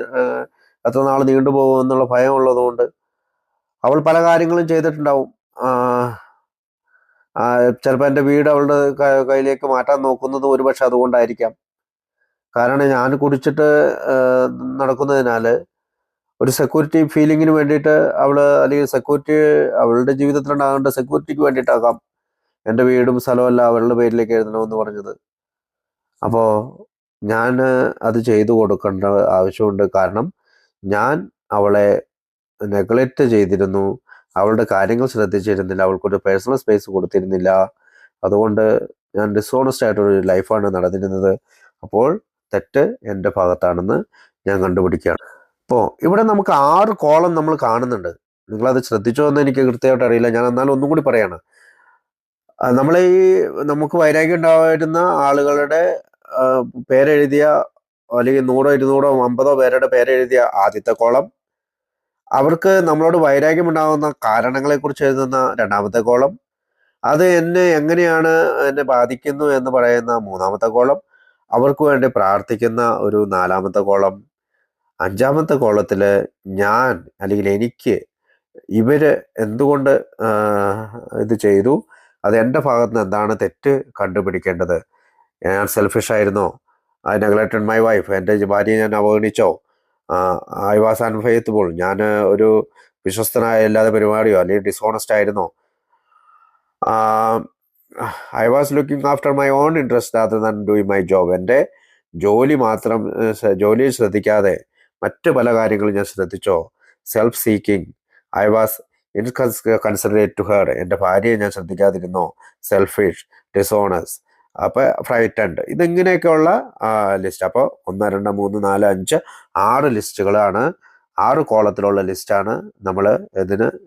എത്ര നാൾ നീണ്ടുപോകും എന്നുള്ള ഭയം ഉള്ളതുകൊണ്ട് അവൾ പല കാര്യങ്ങളും ചെയ്തിട്ടുണ്ടാവും. ചിലപ്പോൾ എൻ്റെ വീട് അവളുടെ കയ്യിലേക്ക് മാറ്റാൻ നോക്കുന്നത് ഒരുപക്ഷെ അതുകൊണ്ടായിരിക്കാം. കാരണം ഞാൻ കുടിച്ചിട്ട് നടക്കുന്നതിനാൽ ഒരു സെക്യൂരിറ്റി ഫീലിങ്ങിന് വേണ്ടിയിട്ട് അല്ലെങ്കിൽ സെക്യൂരിറ്റി, അവളുടെ ജീവിതത്തിലുണ്ടാകേണ്ട സെക്യൂരിറ്റിക്ക് വേണ്ടിയിട്ടാകാം എൻ്റെ വീടും സ്ഥലമല്ല അവളുടെ പേരിലേക്ക് എഴുതണമെന്ന് പറഞ്ഞത്. അപ്പോൾ ഞാൻ അത് ചെയ്തു കൊടുക്കേണ്ട ആവശ്യമുണ്ട്. കാരണം ഞാൻ അവളെ നെഗ്ലക്റ്റ് ചെയ്തിരുന്നു, അവളുടെ കാര്യങ്ങൾ ശ്രദ്ധിച്ചിരുന്നില്ല, അവൾക്കൊരു പേഴ്സണൽ സ്പേസ് കൊടുത്തിരുന്നില്ല. അതുകൊണ്ട് ഞാൻ ഡിസോണസ്റ്റ് ആയിട്ടൊരു ലൈഫാണ് നടന്നിരുന്നത്. അപ്പോൾ തെറ്റ് എൻ്റെ ഭാഗത്താണെന്ന് ഞാൻ കണ്ടുപിടിക്കുകയാണ്. അപ്പോൾ ഇവിടെ നമുക്ക് 6 കോളം നമ്മൾ കാണുന്നുണ്ട്. നിങ്ങളത് ശ്രദ്ധിച്ചോ എന്ന് എനിക്ക് കൃത്യമായിട്ട് അറിയില്ല. ഞാൻ എന്നാലും ഒന്നും കൂടി പറയാണ്. നമുക്ക് വൈരാഗ്യം ഉണ്ടായിരുന്ന ആളുകളുടെ പേരെഴുതിയ, അല്ലെങ്കിൽ 100, 200, 50 പേരുടെ പേരെഴുതിയ ആദ്യത്തെ കോളം, അവർക്ക് നമ്മളോട് വൈരാഗ്യം ഉണ്ടാകുന്ന കാരണങ്ങളെക്കുറിച്ച് എഴുതുന്ന 2ാമത്തെ കോളം, അത് എങ്ങനെയാണ് എന്നെ ബാധിക്കുന്നു എന്ന് പറയുന്ന 3ാമത്തെ കോളം, അവർക്ക് വേണ്ടി പ്രാർത്ഥിക്കുന്ന ഒരു 4ാമത്തെ കോളം, 5ാമത്തെ കോളത്തിൽ ഞാൻ, അല്ലെങ്കിൽ എനിക്ക് ഇവര് എന്തുകൊണ്ട് ഇത് ചെയ്തു, അത് എൻ്റെ ഭാഗത്ത് നിന്ന് എന്താണ് തെറ്റ് കണ്ടുപിടിക്കേണ്ടത്. ഞാൻ സെൽഫിഷ് ആയിരുന്നോ? ഐ നെഗ്ലക്റ്റഡ് മൈ വൈഫ്, എൻ്റെ ഭാര്യയെ ഞാൻ അവഗണിച്ചോ? ഐ വാസ് അൺഫെയ്ത്ത്ഫുൾ, ഞാൻ ഒരു വിശ്വസ്തനായ അല്ലാതെ പെരുമാറിയോ? അല്ലെങ്കിൽ ഡിസോണസ്റ്റ് ആയിരുന്നോ? I was looking after my own interest rather than doing my job, എൻ്റെ ജോലിയിൽ ശ്രദ്ധിക്കാതെ മറ്റ് പല കാര്യങ്ങളും ഞാൻ ശ്രദ്ധിച്ചോ? Self seeking, I was inconsiderate to her, എൻ്റെ ഭാര്യയെ ഞാൻ ശ്രദ്ധിക്കാതിരുന്നോ? സെൽഫിഷ്, ഡിസോണസ്റ്റ്, അപ്പോൾ ഫ്രൈറ്റൻഡ്. ഇതിങ്ങനെയൊക്കെയുള്ള ലിസ്റ്റ്. അപ്പോൾ 1, 2, 3, 4, 5, 6 ലിസ്റ്റുകളാണ്, 6 കോളത്തിലുള്ള ലിസ്റ്റാണ് നമ്മൾ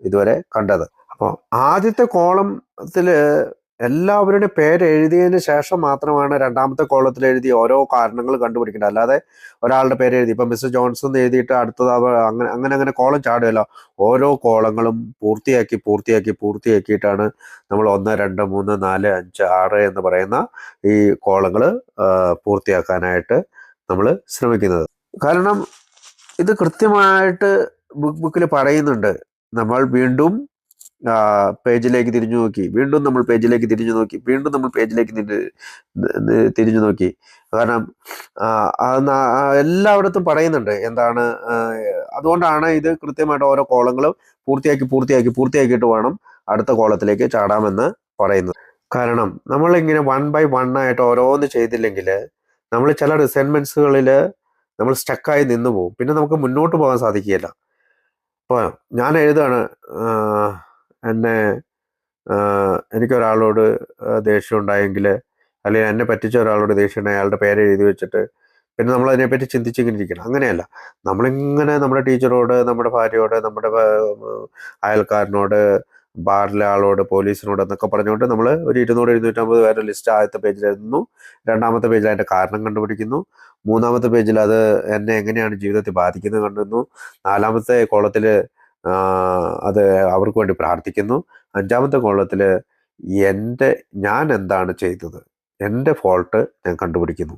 ഇതുവരെ കണ്ടത്. അപ്പോൾ ആദ്യത്തെ കോളത്തിൽ എല്ലാവരുടെയും പേര് എഴുതിയതിന് ശേഷം മാത്രമാണ് രണ്ടാമത്തെ കോളത്തിൽ എഴുതി ഓരോ കാരണങ്ങൾ കണ്ടുപിടിക്കേണ്ടത്. അല്ലാതെ ഒരാളുടെ പേര് എഴുതി ഇപ്പം മിസ്റ്റർ ജോൺസൺ എന്ന് എഴുതിയിട്ട് അടുത്തത് അങ്ങനെ അങ്ങനെ അങ്ങനെ കോളം ചാടുകയല്ല. ഓരോ കോളങ്ങളും പൂർത്തിയാക്കിയിട്ടാണ് നമ്മൾ 1, 2, 3, 4, 5, 6 എന്ന് പറയുന്ന ഈ കോളങ്ങൾ പൂർത്തിയാക്കാനായിട്ട് നമ്മൾ ശ്രമിക്കുന്നത്. കാരണം ഇത് കൃത്യമായിട്ട് ബുക്കിൽ പറയുന്നുണ്ട്. നമ്മൾ വീണ്ടും പേജിലേക്ക് തിരിഞ്ഞു നോക്കി, വീണ്ടും നമ്മൾ പേജിലേക്ക് തിരിഞ്ഞു നോക്കി, വീണ്ടും നമ്മൾ പേജിലേക്ക് തിരിഞ്ഞു നോക്കി. കാരണം എല്ലായിടത്തും പറയുന്നുണ്ട് എന്താണ്. അതുകൊണ്ടാണ് ഇത് കൃത്യമായിട്ട് ഓരോ കോളങ്ങളും പൂർത്തിയാക്കിയിട്ട് വേണം അടുത്ത കോളത്തിലേക്ക് ചാടാമെന്ന് പറയുന്നത്. കാരണം നമ്മളിങ്ങനെ 1 by 1 ആയിട്ട് ഓരോന്ന് ചെയ്തില്ലെങ്കിൽ നമ്മൾ ചില റിസൈൻമെന്റ്സുകളിൽ നമ്മൾ സ്റ്റക്കായി നിന്ന് പോകും. പിന്നെ നമുക്ക് മുന്നോട്ട് പോകാൻ സാധിക്കുകയില്ല. ഇപ്പോൾ ഞാൻ എഴുതാണ്, എനിക്കൊരാളോട് ദേഷ്യം ഉണ്ടായെങ്കിൽ, അല്ലെങ്കിൽ എന്നെ പറ്റിച്ച ഒരാളോട് ദേഷ്യം ഉണ്ടെങ്കിൽ അയാളുടെ പേര് എഴുതി വെച്ചിട്ട് പിന്നെ നമ്മൾ അതിനെപ്പറ്റി ചിന്തിച്ചിങ്ങനെ ഇരിക്കണം. അങ്ങനെയല്ല. നമ്മളിങ്ങനെ നമ്മുടെ ടീച്ചറോട്, നമ്മുടെ ഭാര്യയോട്, നമ്മുടെ അയൽക്കാരനോട്, ബാറിലെ ആളോട്, പോലീസിനോട് എന്നൊക്കെ പറഞ്ഞുകൊണ്ട് നമ്മൾ ഒരു 200-250 പേരുടെ ലിസ്റ്റ് ആദ്യത്തെ പേജിൽ എഴുതുന്നു. രണ്ടാമത്തെ പേജിൽ അതിൻ്റെ കാരണം കണ്ടുപിടിക്കുന്നു. മൂന്നാമത്തെ പേജിൽ അത് എന്നെ എങ്ങനെയാണ് ജീവിതത്തിൽ ബാധിക്കുന്നത് കണ്ടെത്തുന്നു. നാലാമത്തെ കോളത്തിൽ അത് അവർക്ക് വേണ്ടി പ്രാർത്ഥിക്കുന്നു. അഞ്ചാമത്തെ കോളത്തിൽ ഞാൻ എന്താണ് ചെയ്തത്, എൻ്റെ ഫോൾട്ട് ഞാൻ കണ്ടുപിടിക്കുന്നു.